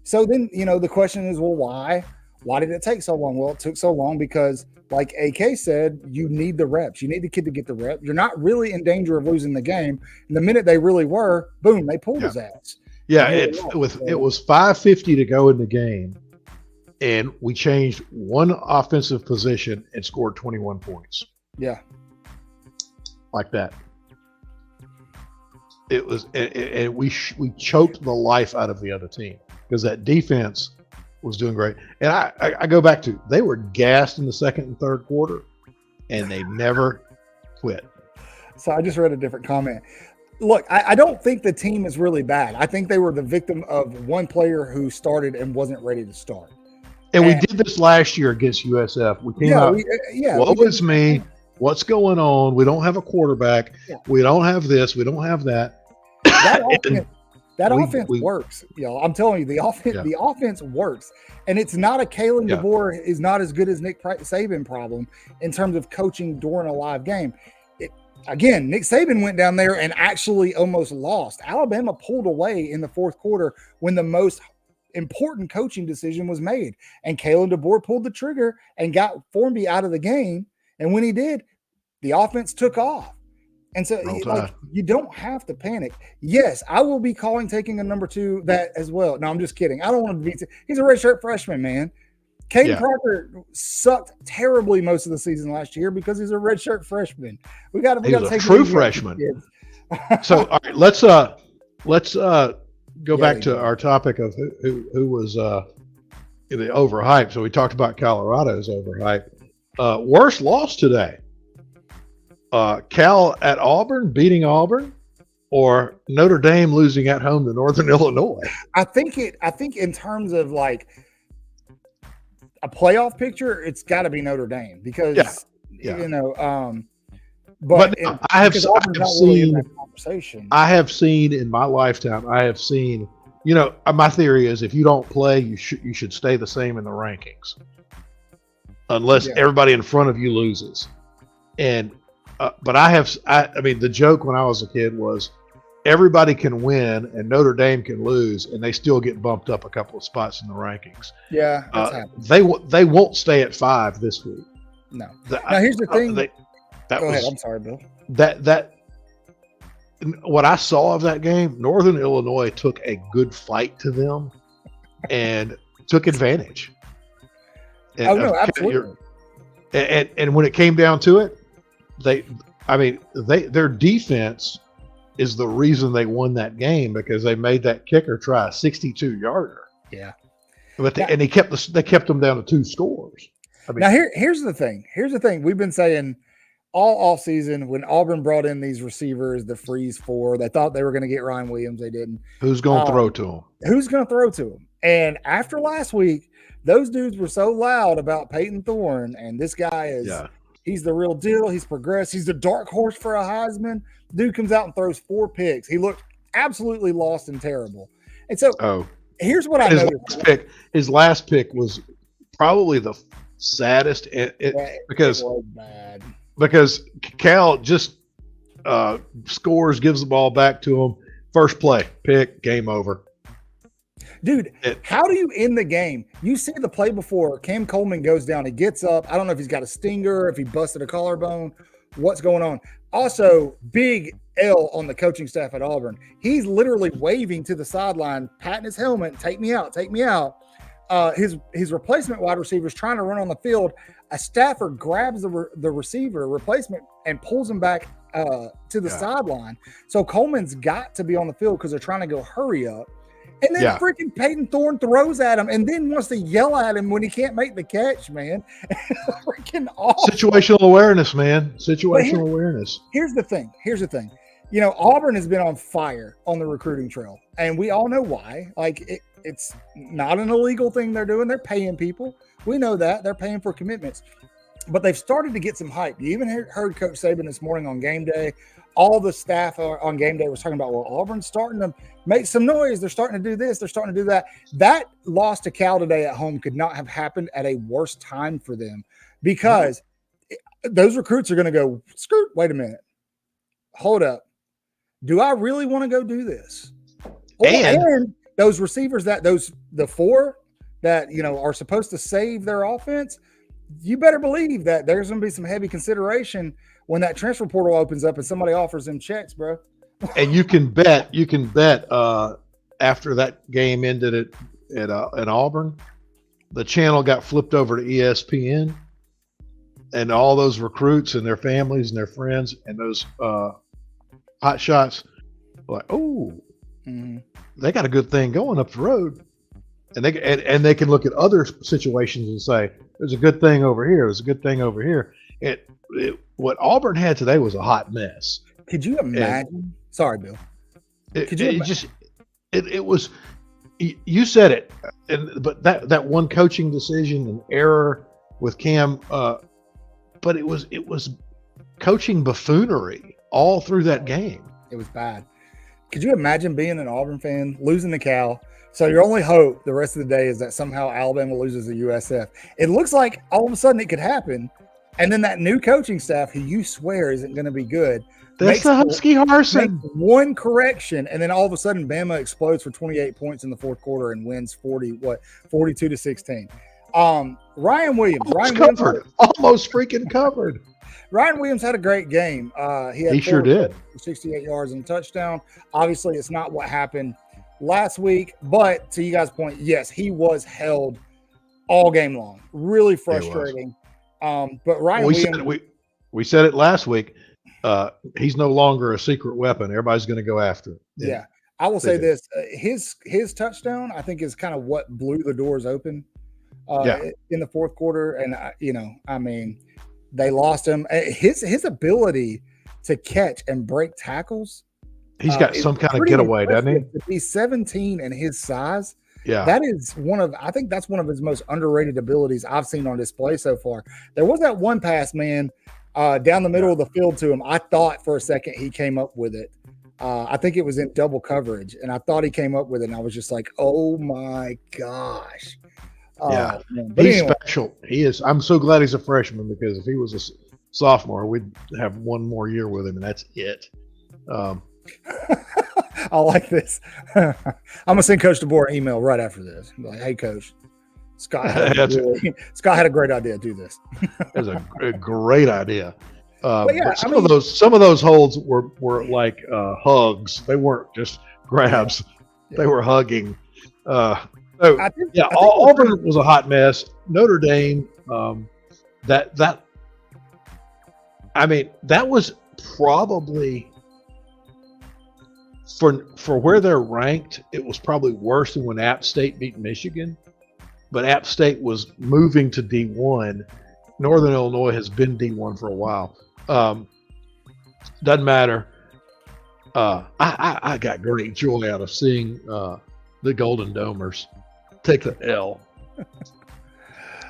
So then, the question is, well, why? Why did it take so long? Well, it took so long because, like AK said, you need the reps. You need the kid to get the reps. You're not really in danger of losing the game. And the minute they really were, boom, they pulled his ass. Yeah, it was 5:50 to go in the game, and we changed one offensive position and scored 21 points. Yeah, like that. It was, and we choked the life out of the other team because that defense was doing great. And I go back to, they were gassed in the second and third quarter, and they never quit. So I just read a different comment. Look, I don't think the team is really bad. I think they were the victim of one player who started and wasn't ready to start. And we did this last year against USF. We came out, what was me? What's going on? We don't have a quarterback. Yeah. We don't have this. We don't have that. That offense works, y'all. I'm telling you, the offense works. And it's not a Kalen DeBoer is not as good as Nick Saban problem in terms of coaching during a live game. Again, Nick Saban went down there and actually almost lost. Alabama pulled away in the fourth quarter when the most important coaching decision was made. And Kalen DeBoer pulled the trigger and got Formby out of the game. And when he did, the offense took off. And so you don't have to panic. Yes, I will be taking a number 2 that as well. No, I'm just kidding. I don't want to be he's a redshirt freshman, man. Caden Crocker sucked terribly most of the season last year because he's a redshirt freshman. We got to take a true freshman. So all right, let's go back to our topic of who was the overhyped. So we talked about Colorado's overhyped. Worst loss today. Cal at Auburn, beating Auburn, or Notre Dame losing at home to Northern Illinois? I think in terms of like a playoff picture, it's got to be Notre Dame because you know. I have seen in my lifetime. You know, my theory is if you don't play, you should stay the same in the rankings, unless everybody in front of you loses. And but I mean, the joke when I was a kid was everybody can win and Notre Dame can lose, and they still get bumped up a couple of spots in the rankings. Yeah, that's happened. They won't stay at 5 this week. No. Now here's the thing. Go ahead. I'm sorry, Bill. That what I saw of that game, Northern Illinois took a good fight to them and took advantage. And, absolutely. And when it came down to it, their defense is the reason they won that game because they made that kicker try a 62-yarder. Yeah. But they kept them down to 2 scores. Now here's the thing. Here's the thing. We've been saying all offseason when Auburn brought in these receivers, the Freeze 4, they thought they were going to get Ryan Williams. They didn't. Who's going to throw to him? Who's going to throw to him? And after last week, those dudes were so loud about Peyton Thorne, and this guy is he's the real deal. He's progressed. He's the dark horse for a Heisman. Dude comes out and throws 4 picks. He looked absolutely lost and terrible. And so here's what I noticed. His last pick was probably the saddest because it was bad. Because Cal just scores, gives the ball back to him. First play, pick, game over. Dude, how do you end the game? You see the play before. Cam Coleman goes down. He gets up. I don't know if he's got a stinger, if he busted a collarbone, what's going on. Also, big L on the coaching staff at Auburn. He's literally waving to the sideline, patting his helmet, take me out, take me out. His replacement wide receiver is trying to run on the field. A staffer grabs the receiver replacement and pulls him back to the sideline. So Coleman's got to be on the field because they're trying to go hurry up. And then freaking Peyton Thorne throws at him and then wants to yell at him when he can't make the catch, man. Freaking awful. Situational awareness, man. Situational awareness. Here's the thing. You know, Auburn has been on fire on the recruiting trail, and we all know why. Like, it's not an illegal thing they're doing. They're paying people. We know that. They're paying for commitments. But they've started to get some hype. You even heard Coach Saban this morning on game day. All the staff on game day was talking about, well, Auburn's starting to make some noise. They're starting to do this. They're starting to do that. That loss to Cal today at home could not have happened at a worse time for them because those recruits are going to go, skirt, wait a minute. Hold up. Do I really want to go do this? And those receivers the 4, that, are supposed to save their offense, you better believe that there's going to be some heavy consideration when that transfer portal opens up and somebody offers them checks, bro. And you can bet after that game ended at Auburn, the channel got flipped over to ESPN, and all those recruits and their families and their friends and those hot shots were like, oh, they got a good thing going up the road. And they can look at other situations and say, there's a good thing over here. There's a good thing over here. What Auburn had today was a hot mess. Could you imagine? Sorry, Bill. It was, you said it, but that one coaching decision and error with Cam, but it was coaching buffoonery all through that game. It was bad. Could you imagine being an Auburn fan, losing the Cal? So your only hope the rest of the day is that somehow Alabama loses the USF. It looks like all of a sudden it could happen. And then that new coaching staff, who you swear isn't going to be good, that's the Husky Harsin. One correction, and then all of a sudden Bama explodes for 28 points in the fourth quarter and wins 42-16. Ryan Williams. Almost freaking covered. Ryan Williams had a great game. He sure did. 68 yards and a touchdown. Obviously, it's not what happened last week, but to you guys' point, yes, he was held all game long. Really frustrating. But Ryan Williams, we said it last week. He's no longer a secret weapon. Everybody's going to go after him. Yeah. I will say this: his touchdown, I think, is kind of what blew the doors open in the fourth quarter. And they lost him. His ability to catch and break tackles. He's got some kind of getaway, doesn't he? He's 17 and his size. Yeah. That is I think that's one of his most underrated abilities I've seen on display so far. There was that one pass, man, down the middle of the field to him. I thought for a second he came up with it. I think it was in double coverage, and I thought he came up with it, and I was just like, oh my gosh. But he's special. He is. I'm so glad he's a freshman, because if he was a sophomore, we'd have one more year with him, and that's it. I like this. I'm gonna send Coach DeBoer an email right after this. I'm like, hey, Coach, Scott had a great idea. Do this. That's a great idea. Yeah, some of those holds were like hugs. They weren't just grabs. They were hugging. Auburn was a hot mess. Notre Dame. That was probably. For where they're ranked, it was probably worse than when App State beat Michigan. But App State was moving to D1. Northern Illinois has been D1 for a while. Doesn't matter. I got great joy out of seeing the Golden Domers take the L.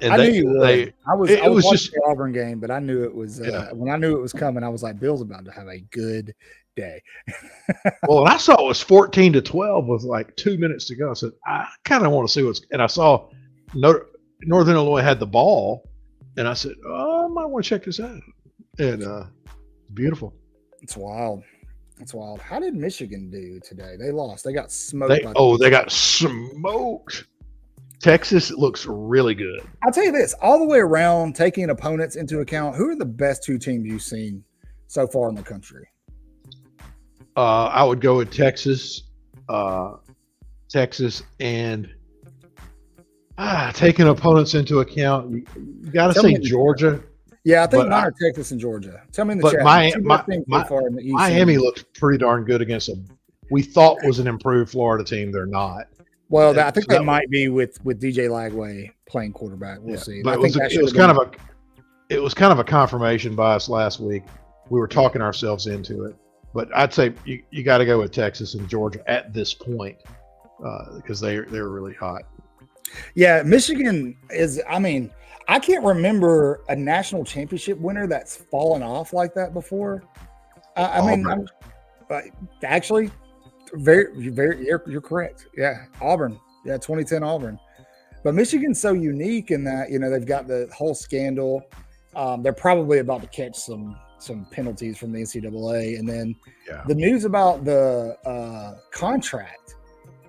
And I knew you would. I was watching just the Auburn game, but I knew it was when I knew it was coming. I was like, Bill's about to have a good day. Well, and I saw it was 14-12 with like 2 minutes to go. I said, I kind of want to see and I saw Northern Illinois had the ball, and I said, I might want to check this out. And it's beautiful. It's wild. How did Michigan do today? They lost. They got smoked. They got smoked. Texas looks really good. I'll tell you this, all the way around, taking opponents into account, who are the best two teams you've seen so far in the country? I would go with Texas, and taking opponents into account, you got to say Georgia. Yeah, I think mine are Texas and Georgia. Tell me in the chat. Miami looked pretty darn good against them. We thought was an improved Florida team. They're not. Well, I think that might be with DJ Lagway playing quarterback. We'll see. But it was kind of a confirmation bias last week. We were talking ourselves into it. But I'd say you got to go with Texas and Georgia at this point because they're really hot. Yeah, Michigan is. I can't remember a national championship winner that's fallen off like that before. Actually, you're correct. Yeah, Auburn. Yeah, 2010 Auburn. But Michigan's so unique in that they've got the whole scandal. They're probably about to catch some penalties from the NCAA, and then the news about the contract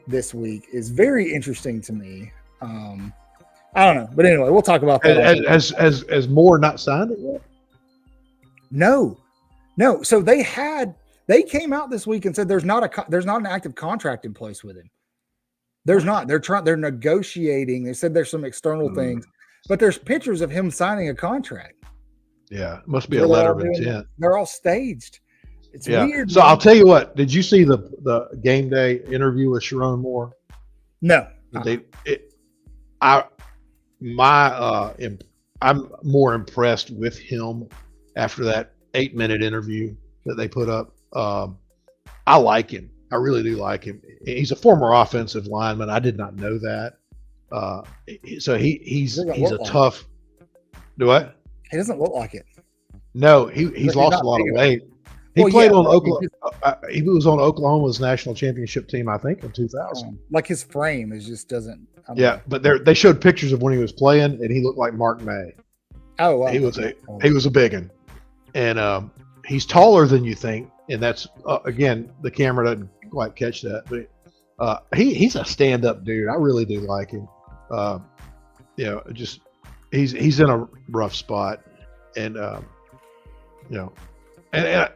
this week is very interesting to me. I don't know, but anyway, we'll talk about that. Has Moore not signed it yet? No. So they came out this week and said there's not an active contract in place with him. There's not. They're negotiating. They said there's some external things, but there's pictures of him signing a contract. Yeah, it must be a letter of intent. They're all staged. It's weird. So I'll tell you what. Did you see the game day interview with Sharon Moore? No. I'm more impressed with him after that 8-minute interview that they put up. I like him. I really do like him. He's a former offensive lineman. I did not know that. So he's a tough. Do what? He doesn't look like it. No, he's lost a lot of weight. He played on Oklahoma. He was on Oklahoma's national championship team, I think, in 2000. Like his frame just doesn't. But they showed pictures of when he was playing, and he looked like Mark May. Oh, wow. He was a big one, and he's taller than you think, and that's again the camera doesn't quite catch that, but he's a stand-up dude. I really do like him. He's in a rough spot, and and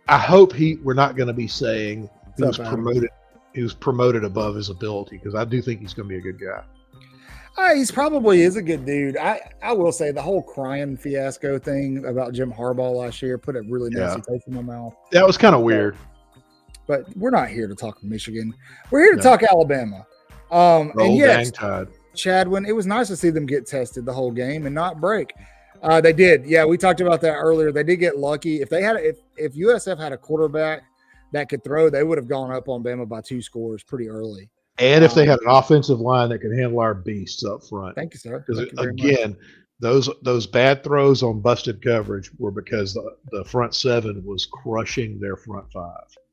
I hope we're not going to be saying he was promoted. He was promoted above his ability, because I do think he's going to be a good guy. He's probably is a good dude. I will say the whole crying fiasco thing about Jim Harbaugh last year put a really nasty taste in my mouth. That was kind of weird. But we're not here to talk Michigan. We're here to talk Alabama. And yes, Chadwin, it was nice to see them get tested the whole game and not break. They did. Yeah, we talked about that earlier. They did get lucky. If USF had a quarterback that could throw, they would have gone up on Bama by 2 scores pretty early. And if they had an offensive line that could handle our beasts up front. Thank you, sir. Because again, those bad throws on busted coverage were because the front 7 was crushing their front 5.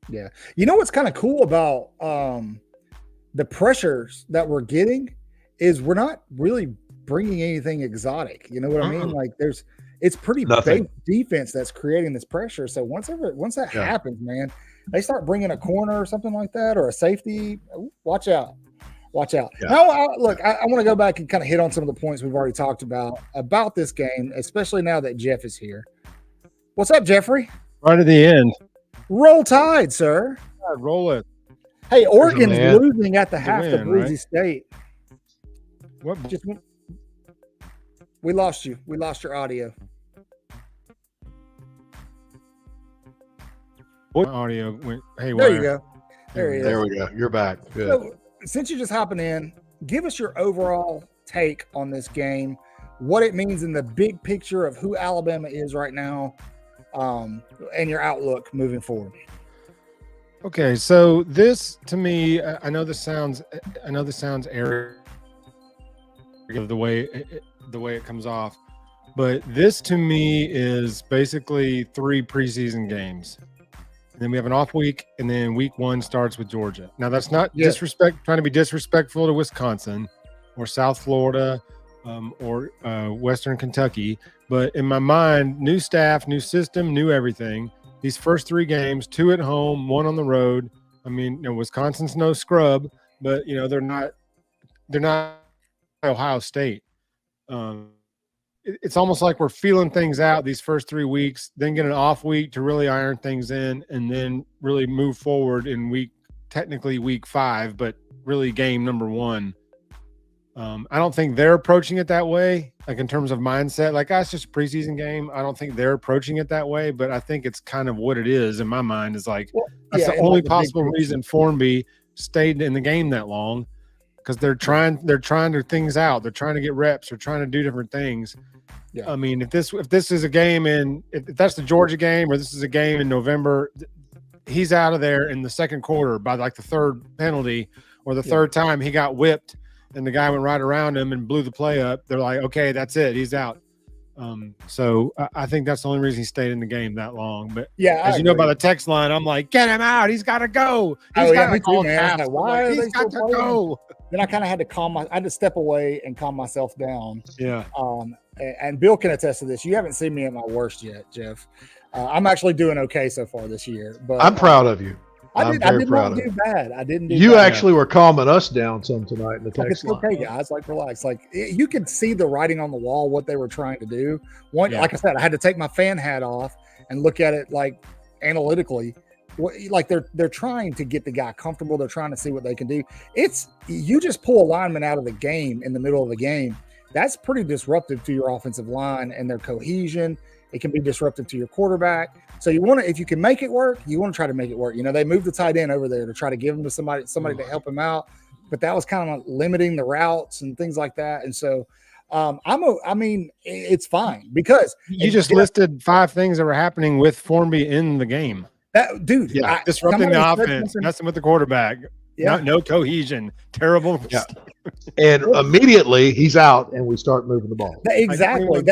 Yeah. You know what's kind of cool about the pressures that we're getting is we're not really bringing anything exotic. You know what I mean? Like it's pretty big defense that's creating this pressure. So once that happens, man, they start bringing a corner or something like that, or a safety. Watch out. Yeah. Now, I want to go back and kind of hit on some of the points we've already talked about this game, especially now that Jeff is here. What's up, Jeffrey? Right at the end. Roll Tide, sir. Roll it. Hey, Oregon's losing at the half to Boise State. What? We lost you. We lost your audio. What audio went haywire? There you go. There he is. There we go. You're back. Good. So, since you're just hopping in, give us your overall take on this game, what it means in the big picture of who Alabama is right now, and your outlook moving forward. Okay, so this to me, I know this sounds arrogant the way it comes off, but this to me is basically 3 preseason games. And then we have an off week, and then week 1 starts with Georgia. Now that's not trying to be disrespectful to Wisconsin or South Florida or Western Kentucky, but in my mind, new staff, new system, new everything. These first 3 games, 2 at home, 1 on the road. I mean, Wisconsin's no scrub, but they're not Ohio State. It's almost like we're feeling things out these first 3 weeks, then get an off week to really iron things in, and then really move forward in technically week 5, but really game number 1. I don't think they're approaching it that way, like in terms of mindset. Like, it's just a preseason game. I don't think they're approaching it that way, but I think it's kind of what it is in my mind. Is like that's the only possible reason Formby stayed in the game that long, because they're trying things out. They're trying to get reps. They're trying to do different things. Yeah. I mean, if this is a game if that's the Georgia game, or this is a game in November, he's out of there in the second quarter by like the 3rd penalty, or the 3rd time he got whipped and the guy went right around him and blew the play up. They're like, okay, that's it. He's out. So I think that's the only reason he stayed in the game that long. But as you know by the text line, I'm like, get him out. He's got to go. He's got to go. Why are they got to go? Then I kind of had to I had to step away and calm myself down. Yeah. And Bill can attest to this. You haven't seen me at my worst yet, Jeff. I'm actually doing okay so far this year. But I'm proud of you. I did not do bad. I didn't do You bad. actually were calming us down some tonight in the Like, text it's okay, line. guys. Like, relax. Like, you could see the writing on the wall, what they were trying to do. Yeah. Like I said, I had to take my fan hat off and look at it like analytically. Like they're trying to get the guy comfortable. They're trying to see what they can do. You just pull a lineman out of the game in the middle of the game. That's pretty disruptive to your offensive line and their cohesion. It can be disruptive to your quarterback. So you want to, if you can make it work, you want to try to make it work. You know, they moved the tight end over there to try to give him to somebody to help him out, but that was kind of limiting the routes and things like that. And so I mean, it's fine because you just listed 5 things that were happening with Formby in the game. That dude, Disrupting the offense, messing with the quarterback. Yeah. No cohesion. Terrible. Yeah. And immediately he's out, and we start moving the ball. Exactly.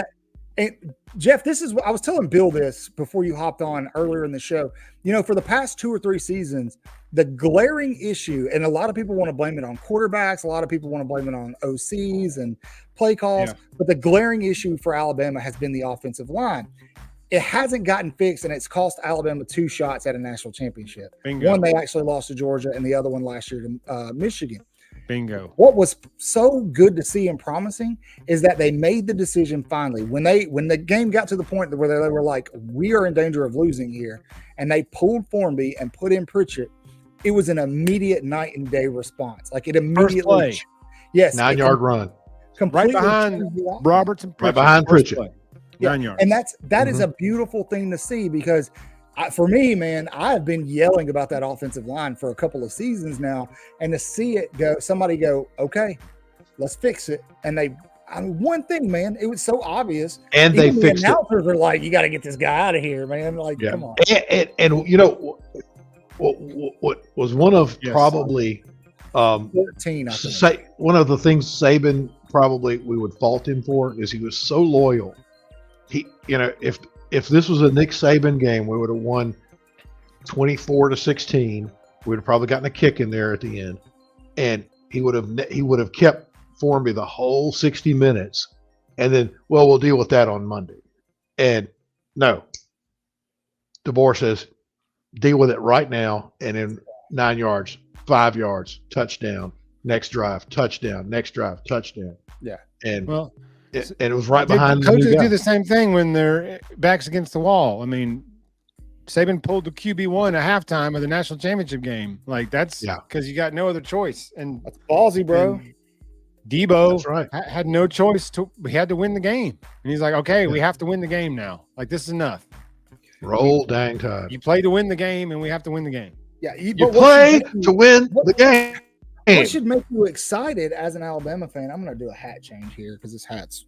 Jeff, this is what I was telling Bill this before you hopped on earlier in the show. You know, for the past 2 or 3 seasons, the glaring issue, and a lot of people want to blame it on quarterbacks, a lot of people want to blame it on OCs and play calls, but the glaring issue for Alabama has been the offensive line. It hasn't gotten fixed, and it's cost Alabama 2 shots at a national championship. Bingo. One they actually lost to Georgia, and the other one last year to Michigan. Bingo. What was so good to see and promising is that they made the decision finally when the game got to the point where they were like, we are in danger of losing here, and they pulled Formby and put in Pritchett. It was an immediate night and day response. Like it immediately, First play. Yes, 9-yard run, right behind Roberts and Pritchett. right behind Pritchett. 9 yards. And that is a beautiful thing to see because for me, man, I've been yelling about that offensive line for a couple of seasons now, and to see somebody go, okay, let's fix it. And one thing, man, it was so obvious. And even they fixed the announcers are like, you got to get this guy out of here, man. Like, come on. And you know what was one of probably 14, I think. one of the things Saban probably we would fault him for is he was so loyal. He, you know, if this was a Nick Saban game, we would have won 24-16. We would have probably gotten a kick in there at the end, and he would have kept Formby the whole 60 minutes, and then we'll deal with that on Monday. And no, DeBoer says deal with it right now, and in 9 yards, 5 yards, touchdown. Next drive, touchdown. Next drive, touchdown. Yeah, and it was right behind the coaches new guy. Do the same thing when their backs against the wall. I mean, Saban pulled the QB1 at halftime of the national championship game. Like that's because you got no other choice. And that's ballsy, bro. Debo had no choice. We had to win the game. And he's like, okay, we have to win the game now. Like this is enough. Roll dang tide. You play to win the game, and we have to win the game. Yeah, you play to win the game. What should make you excited as an Alabama fan? I'm going to do a hat change here because this hat's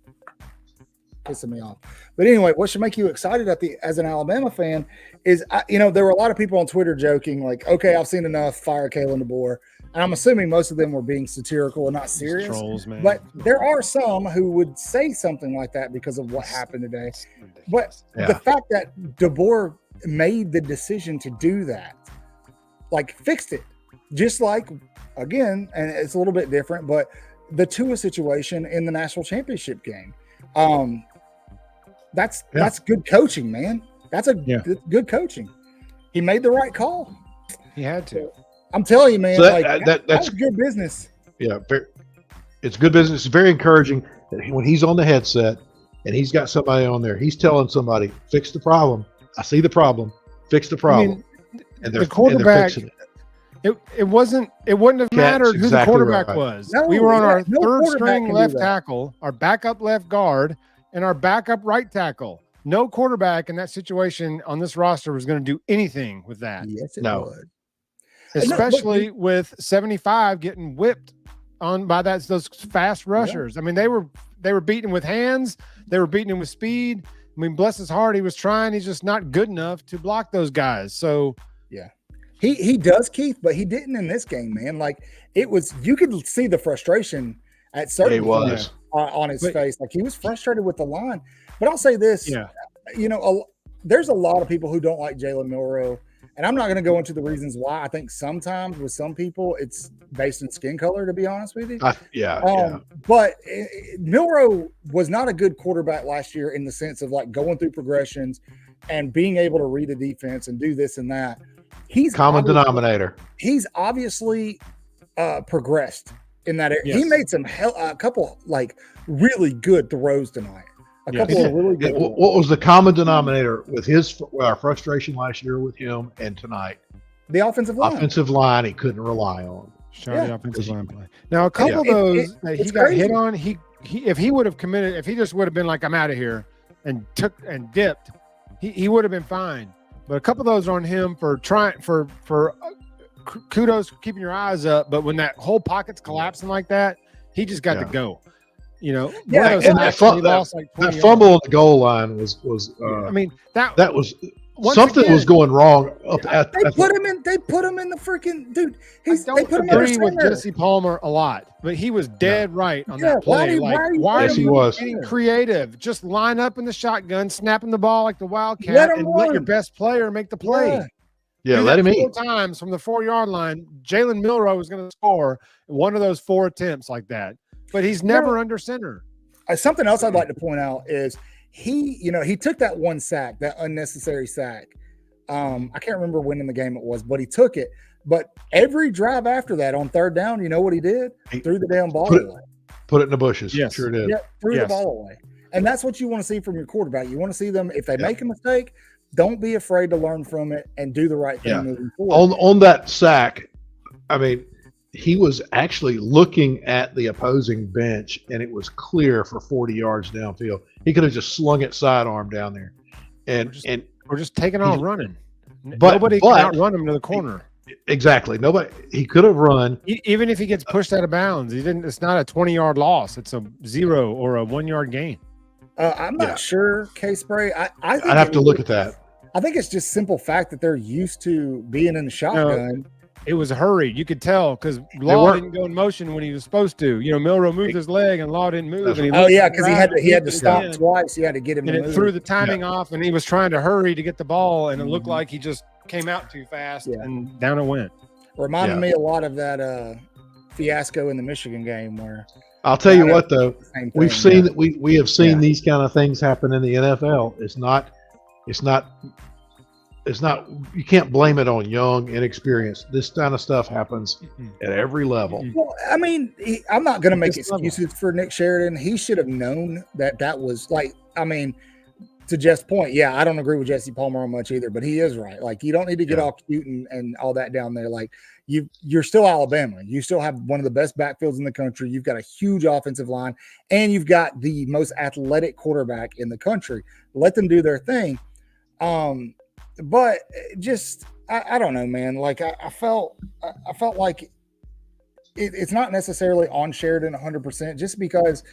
pissing me off. But anyway, what should make you excited as an Alabama fan is, there were a lot of people on Twitter joking like, okay, I've seen enough, fire Kalen DeBoer. And I'm assuming most of them were being satirical and not serious. Trolls, man. But there are some who would say something like that because of what happened today. But the fact that DeBoer made the decision to do that, like fixed it, just like, again, and it's a little bit different, but the Tua situation in the national championship game, that's good coaching, man. That's good coaching. He made the right call. He had to. I'm telling you, man. So that's good business. Yeah, it's good business. It's very encouraging that when he's on the headset and he's got somebody on there, he's telling somebody, "Fix the problem. I see the problem. Fix the problem." And they're fixing it. It wouldn't have mattered who the quarterback was. No, we were on our third string left tackle, our backup left guard, and our backup right tackle. No quarterback in that situation on this roster was going to do anything with that. Yes, it would. Especially with 75 getting whipped on by those fast rushers. I mean, they were beating him with hands. They were beating him with speed. I mean, bless his heart, he was trying. He's just not good enough to block those guys. So, yeah. He does, Keith, but he didn't in this game, man. Like you could see the frustration at certain points on his face. Like he was frustrated with the line. But I'll say this, there's a lot of people who don't like Jalen Milroe, and I'm not going to go into the reasons why. I think sometimes with some people it's based in skin color, to be honest with you. But Milroe was not a good quarterback last year in the sense of like going through progressions and being able to read a defense and do this and that. he's Common denominator. He's obviously progressed in that area. Yes. He made a couple like really good throws tonight. A Yes. couple of really good. What was the common denominator with our frustration last year with him and tonight? The offensive line. Offensive line he couldn't rely on. The offensive line play. Now, a couple of those that he got hit on, he if he would have committed, if he just would have been like, I'm out of here and took and dipped, he would have been fine. But a couple of those are on him for trying for kudos for keeping your eyes up. But when that whole pocket's collapsing like that, he just got to go. You know, yeah, and that fumble on the goal line was I mean, that was something was going wrong they put him in the freaking dude. They put him agree with Jesse Palmer a lot, but he was dead right on that play. Why are you getting creative? Just line up in the shotgun, snapping the ball like the Wildcat, and let your best player make the play. Yeah, let him eat. 4 times from the 4-yard line. Jalen Milroe was going to score one of those 4 attempts like that, but he's never under center. Something else I'd like to point out is he took that 1 sack, that unnecessary sack. I can't remember when in the game it was, but he took it. But every drive after that on 3rd down, you know what he did? He threw the damn ball away. Put it in the bushes. Yes. Sure did. Yeah, threw the ball away. And that's what you want to see from your quarterback. You want to see them, if they make a mistake, don't be afraid to learn from it and do the right thing moving forward. On that sack, I mean, he was actually looking at the opposing bench, and it was clear for 40 yards downfield. He could have just slung it sidearm down there, we're just taking off running. Nobody can outrun him to the corner. Exactly. Nobody. He could have run. Even if he gets pushed out of bounds, it's not a 20-yard loss. It's a 0 or a 1-yard gain. I'm not sure, K-Spray. I'd have to look at that. I think it's just simple fact that they're used to being in the shotgun. It was hurried. You could tell because Law didn't go in motion when he was supposed to. You know, Milroe moved his leg and Law didn't move. And because he had to stop twice. He had to get him. And it threw the timing off, and he was trying to hurry to get the ball, and it looked like he just came out too fast, and down it went. Reminded me a lot of that fiasco in the Michigan game where. I'll tell you what, though, we've seen that we have seen these kind of things happen in the NFL. It's not. You can't blame it on young, inexperienced. This kind of stuff happens at every level. Well, I mean, I'm not going to make excuses for Nick Sheridan. He should have known that was like. I mean, to Jeff's point, I don't agree with Jesse Palmer on much either, but he is right. Like, you don't need to get all cute and all that down there. Like, you're still Alabama. You still have one of the best backfields in the country. You've got a huge offensive line, and you've got the most athletic quarterback in the country. Let them do their thing. But just I don't know, man. Like I felt like it's not necessarily on Sheridan 100%, just because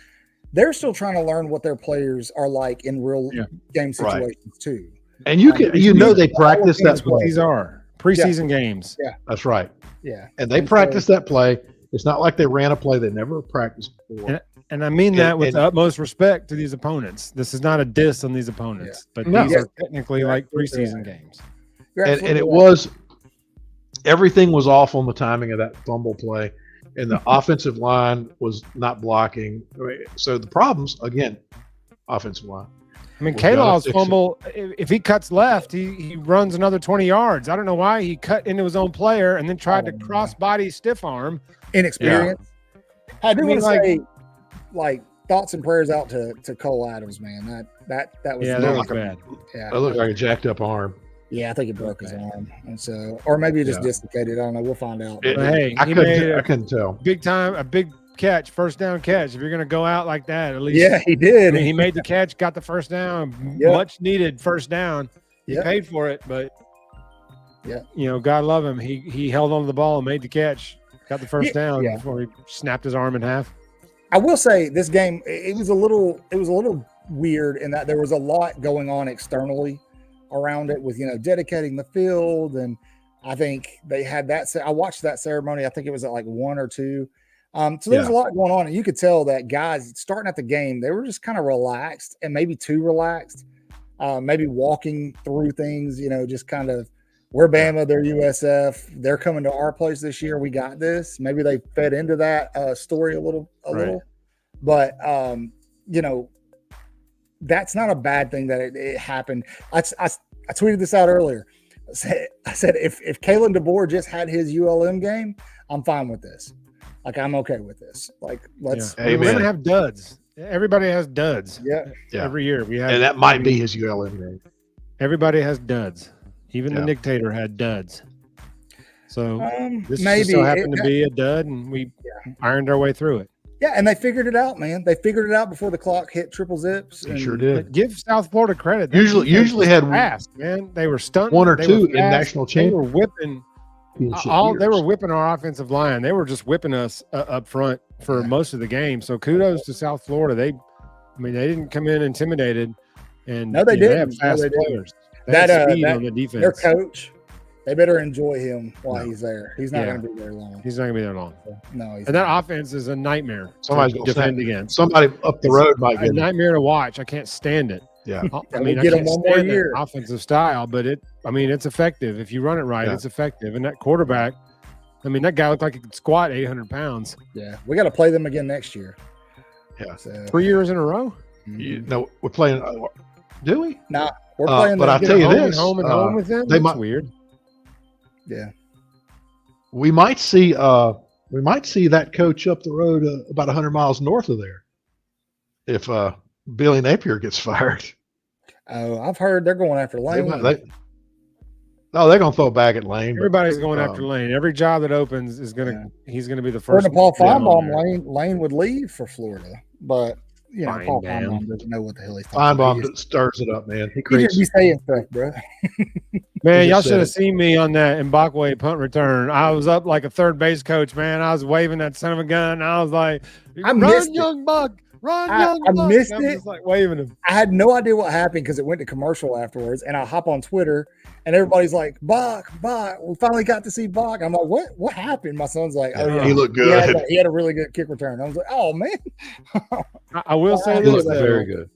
they're still trying to learn what their players are like in real game situations too. And they practice that play. These are preseason games. Yeah, that's right. Yeah, and they practice that play. It's not like they ran a play they never practiced before. And I mean that with the utmost respect to these opponents. This is not a diss on these opponents, but these are technically like preseason games. And it was everything was off on the timing of that fumble play, and the offensive line was not blocking. So the problems again, offensive line. I mean, K-Law's fumble. If he cuts left, he runs another 20 yards. I don't know why he cut into his own player and then tried to cross body stiff arm. Inexperience. I do want to say. Like thoughts and prayers out to Cole Adams, man. That was that looked bad. Yeah, that looked like a jacked up arm. Yeah, I think it broke his arm, and so, or maybe it just dislocated. I don't know. We'll find out. I couldn't tell. A big catch, first down catch. If you're going to go out like that, at least. Yeah, he did. I mean, he made the catch, got the first down, much needed first down. He paid for it, but God love him. He held on to the ball and made the catch, got the first down before he snapped his arm in half. I will say this game, it was a little weird in that there was a lot going on externally around it with, dedicating the field. And I think they had that. I watched that ceremony. I think it was at like 1 or 2. So there was a lot going on, and you could tell that guys starting at the game, they were just kind of relaxed and maybe too relaxed, maybe walking through things, just kind of, we're Bama, they're USF, they're coming to our place this year. We got this. Maybe they fed into that story a little, but that's not a bad thing that it happened. I tweeted this out earlier. I said if Kalen DeBoer just had his ULM game, I'm fine with this. Like, I'm okay with this. Like, let's. Yeah. We're gonna have duds. Everybody has duds. Yeah. Every year we have, and that might be his ULM game. Everybody has duds. Even the dictator had duds. So this maybe just so happened to be a dud, and we ironed our way through it. Yeah, and they figured it out, man. They figured it out before the clock hit triple zips. They sure did. Give South Florida credit. Usually had fast, man. They were stunned. One or two in national championship. They were whipping. They were whipping our offensive line. They were just whipping us up front for most of the game. So kudos to South Florida. They didn't come in intimidated. And no, they didn't. They have fast players. They have speed on the defense. Their coach, they better enjoy him while he's there. He's not going to be there long. He's not going to be there long. No, and that offense is a nightmare. Somebody's to defend against. Somebody up the road might get a nightmare to watch. I can't stand it. Yeah, I mean, get him one more year. Offensive style, but it's effective if you run it right. It's effective, and that quarterback. I mean, that guy looked like he could squat 800 pounds. Yeah, we got to play them again next year. Yeah, so, 3 years in a row. No, we're playing. Do we? Nah, we're playing. But I'll tell you this: home with them. That's weird. Yeah, we might see that coach up the road about 100 miles north of there. If Billy Napier gets fired. Oh, I've heard they're going after Lane. They're going to throw it back at Lane. Everybody's going after Lane. Every job that opens is he's going to be the first. According to Paul Feinbaum, Lane would leave for Florida, but Paul Feinbaum doesn't know what the hell he's talking about. Feinbaum stirs it up, man. He just be saying stuff, bro. Man, y'all should have seen me on that Mbakwe punt return. I was up like a third base coach, man. I was waving that son of a gun. I was like, "Run, young buck! Run, young buck!" I missed it. it. Just like waving him. I had no idea what happened because it went to commercial afterwards, and I hop on Twitter, and everybody's like, "Bach, we finally got to see Bach." I'm like, "What happened?" My son's like, "Oh yeah, he looked good. He had a really good kick return." I was like, "Oh man." I will say this: very good.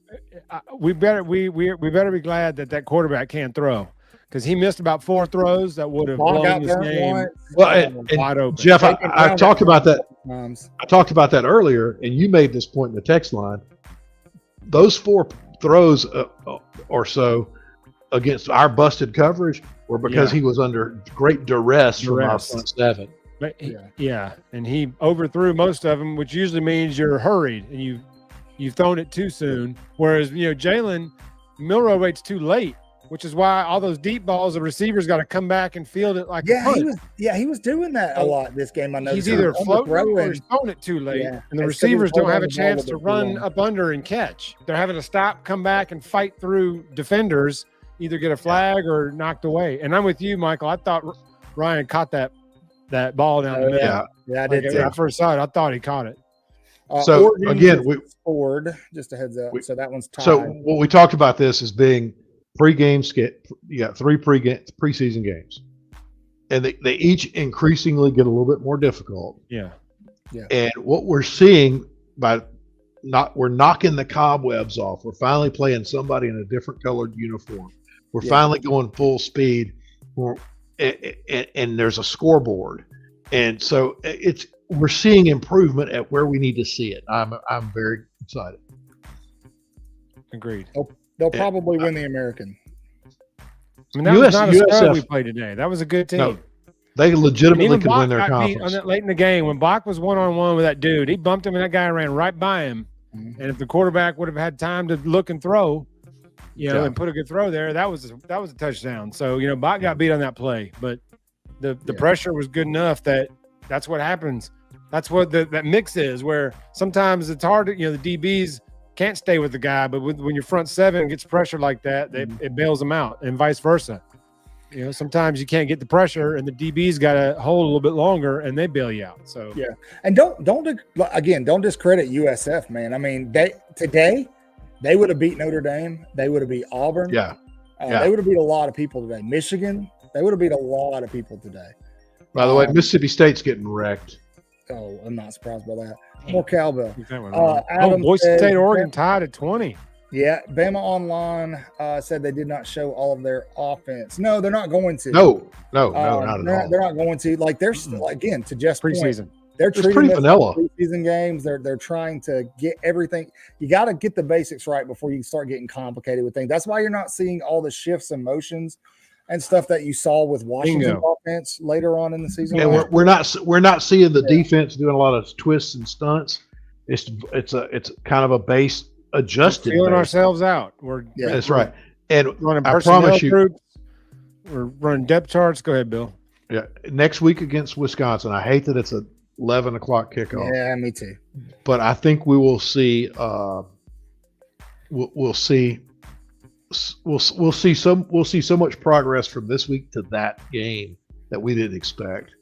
We better be glad that quarterback can't throw. Because he missed about 4 throws that would have blown this game wide open. Jeff, I talked about that. I talked about that earlier, and you made this point in the text line. Those 4 throws or so against our busted coverage were because he was under great duress from our front 7. But and he overthrew most of them, which usually means you're hurried and you've thrown it too soon. Whereas Jalen Milroe waits too late. Which is why all those deep balls, the receivers got to come back and field it like a punt. He was doing that a lot this game. I know he's either floating or he's throwing it too late, and the receivers don't have a chance to run up under and catch. They're having to stop, come back, and fight through defenders, either get a flag or knocked away. And I'm with you, Michael. I thought Ryan caught that ball down the middle. Yeah, I did. When I first saw it, I thought he caught it. So again, we scored. Just a heads up. So that one's tied. So what we talked about this as being. Pre-game skit. You got 3 preseason games, and they each increasingly get a little bit more difficult. Yeah. And what we're seeing we're knocking the cobwebs off. We're finally playing somebody in a different colored uniform. We're finally going full speed. And there's a scoreboard, and so we're seeing improvement at where we need to see it. I'm very excited. Agreed. They'll probably win the American. I mean, that was not a scrub we played today. That was a good team. No, they legitimately could win their conference. Late in the game, when Bach was one-on-one with that dude, he bumped him, and that guy ran right by him. Mm-hmm. And if the quarterback would have had time to look and throw, and put a good throw there, that was a touchdown. So Bach got beat on that play, but the pressure was good enough that's what happens. That's what that mix is, where sometimes it's hard to the DBs can't stay with the guy, but when your front 7 gets pressure like that, it bails them out, and vice versa. Sometimes you can't get the pressure, and the DB's got to hold a little bit longer, and they bail you out. So and don't discredit USF, man. I mean, today they would have beat Notre Dame, they would have beat Auburn, they would have beat a lot of people today. Michigan, they would have beat a lot of people today. By the way, Mississippi State's getting wrecked. Oh, I'm not surprised by that. More cowbell. Boise State, Oregon tied at 20. Yeah, Bama Online said they did not show all of their offense. No, they're not going to. No, not at all. They're not going to. Like they're still, again, to just preseason. They're treating pretty vanilla preseason games. They're trying to get everything. You got to get the basics right before you start getting complicated with things. That's why you're not seeing all the shifts and motions and stuff that you saw with Washington Bingo. offense later on in the season. And we're not seeing the defense doing a lot of twists and stunts. It's kind of a base adjusted. We're feeling base. ourselves out. That's right. And running I personnel promise you, groups. We're running depth charts. Go ahead, Bill. yeah, next week against Wisconsin. I hate that it's a 11 o'clock kickoff. Yeah, me too. But I think we will see. We'll see so much progress from this week to that game that we didn't expect.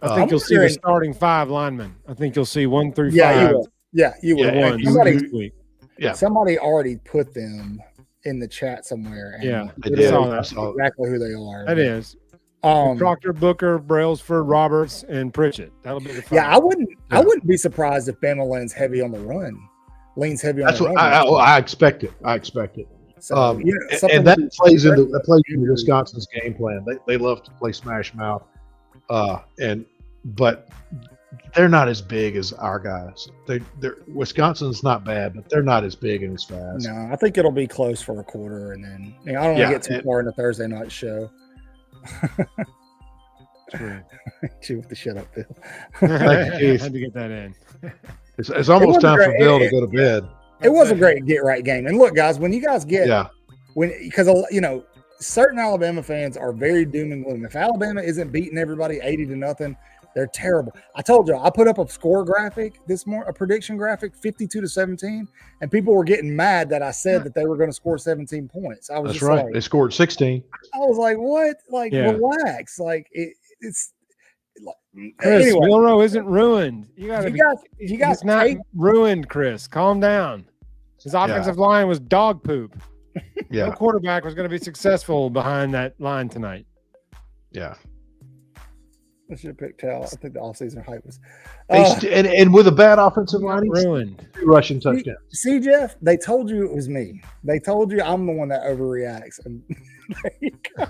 I think you'll see the starting 5 linemen. I think you'll see 1 through 5. Yeah, you will. Yeah, you will. Yeah, One somebody already put them in the chat somewhere. And Yeah, I it did. is I saw it. exactly who they are. that is. Um, Proctor, Booker, Brailsford, Roberts, and Pritchett. That'll be the 5. yeah, I wouldn't be surprised if Bama leans heavy on the run. That's what I expect it. I expect it. So, and that plays into Wisconsin's game plan. They love to play smash mouth, but they're not as big as our guys. Wisconsin's not bad, but they're not as big and as fast. No, I think it'll be close for a quarter, and then I don't want to get too far in the Thursday night show. Chew with the shut up, Bill. I had to get that in. It's almost time for Bill to go to bed. It was a great get right game. And look, guys, when you guys get because certain Alabama fans are very doom and gloom. If Alabama isn't beating everybody 80-0, they're terrible. I told you I put up a score graphic this morning, a prediction graphic, 52-17, and people were getting mad that I said that they were going to score 17 points. I was That's right. They scored 16. I was like, what? Like, relax. Like it's. Chris, anyway, Milroe isn't ruined. You guys he's not ruined, Chris. Calm down. His offensive line was dog poop. Yeah. No quarterback was going to be successful behind that line tonight. Yeah. I should have picked Cal. I think the offseason hype was. And with a bad offensive line, ruined. 2 rushing touchdowns. See, Jeff, they told you it was me. They told you I'm the one that overreacts. And there you go.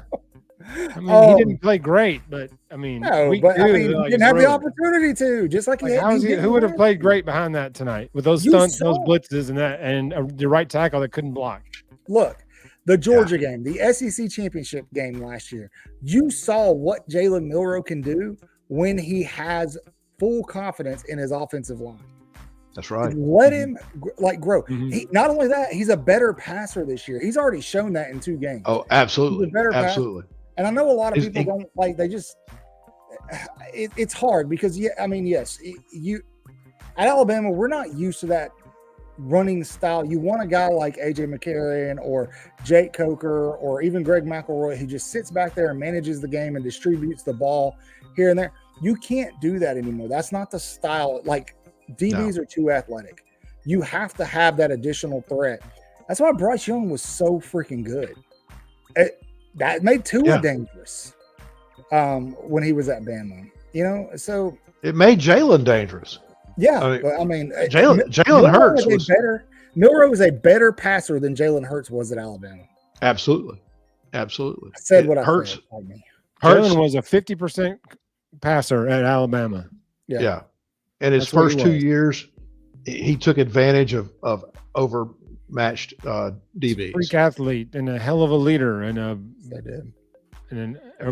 I mean, he didn't play great, but I mean, he didn't have the opportunity to. Just like who would have played great behind that tonight with those stunts, those blitzes, and the right tackle that couldn't block. Look, the Georgia game, the SEC championship game last year. You saw what Jalen Milroe can do when he has full confidence in his offensive line. That's right. Let him grow. Mm-hmm. Not only that, he's a better passer this year. He's already shown that in 2 games. Oh, absolutely, absolutely. And I know a lot of people don't like. They just it's hard because yes, you at Alabama we're not used to that running style. You want a guy like AJ McCarron or Jake Coker or even Greg McElroy who just sits back there and manages the game and distributes the ball here and there. You can't do that anymore. That's not the style. Like DBs are too athletic. You have to have that additional threat. That's why Bryce Young was so freaking good. That made Tua dangerous when he was at Bama. So it made Jalen dangerous. Yeah, Jalen Hurts was better. Milroe was a better passer than Jalen Hurts was at Alabama. Absolutely. I said what I Hurts. said. Jalen was a 50% passer at Alabama. Yeah. And his first 2 years, he took advantage of overmatched DBs. Freak athlete and a hell of a leader and a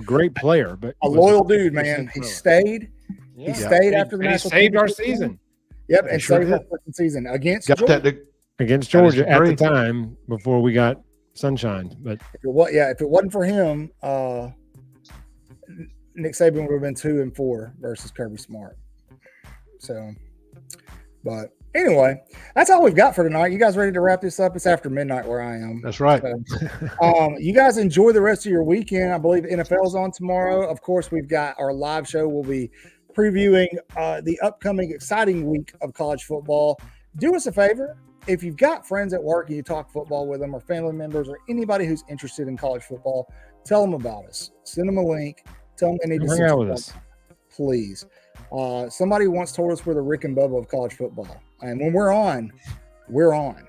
great player, but a loyal dude, man. He stayed. He stayed after the national. Saved our season. Yep, and saved our season against Georgia at the time before we got sunshine. But if it wasn't for him, Nick Saban would have been 2-4 versus Kirby Smart. So, but anyway, that's all we've got for tonight. You guys ready to wrap this up? It's after midnight where I am. That's right. So, you guys enjoy the rest of your weekend. I believe NFL's on tomorrow. Of course, we've got our live show. We'll be previewing the upcoming exciting week of college football. Do us a favor. If you've got friends at work and you talk football with them or family members or anybody who's interested in college football, tell them about us. Send them a link. Tell them they need to hang out with us. Please. Somebody once told us we're the Rick and Bubba of college football. And when we're on, we're on.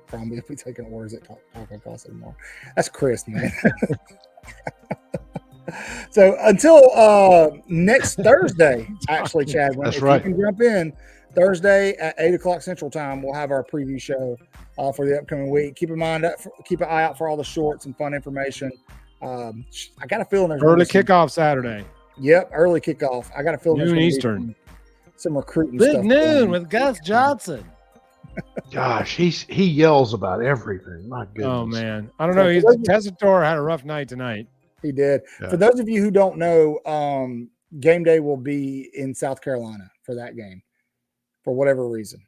Probably if we take an orders at Taco Casa tomorrow. That's Chris, man. So until next Thursday, actually, Chad, That's if right. you can jump in, Thursday at 8:00 Central Time, we'll have our preview show for the upcoming week. Keep an eye out for all the shorts and fun information. I got a feeling there's early kickoff Saturday. Yep, early kickoff. I got a feeling Noon Eastern. Some recruiting Big stuff. noon with Gus Johnson. Gosh, he yells about everything. My goodness. Oh man, I don't know. Tessitore had a rough night tonight. He did. Yeah. For those of you who don't know, game day will be in South Carolina for that game, for whatever reason.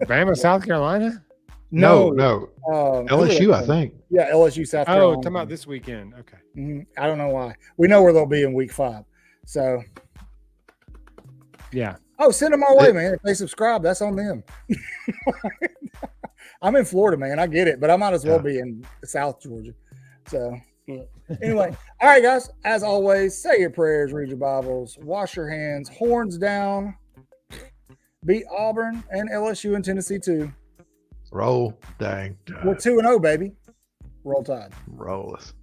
Bama, South Carolina. No. who LSU, are I they? think. Yeah, LSU, South Carolina. Oh, talking about this weekend. Okay. I don't know why. We know where they'll be in week 5. So, yeah. oh, send them our way, man. If they subscribe, that's on them. I'm in Florida, man. I get it, but I might as well be in South Georgia. So, anyway, all right, guys. As always, say your prayers, read your Bibles, wash your hands, horns down. Beat Auburn and LSU and Tennessee too. Roll, dang. We're 2-0, baby. Roll Tide. Roll us.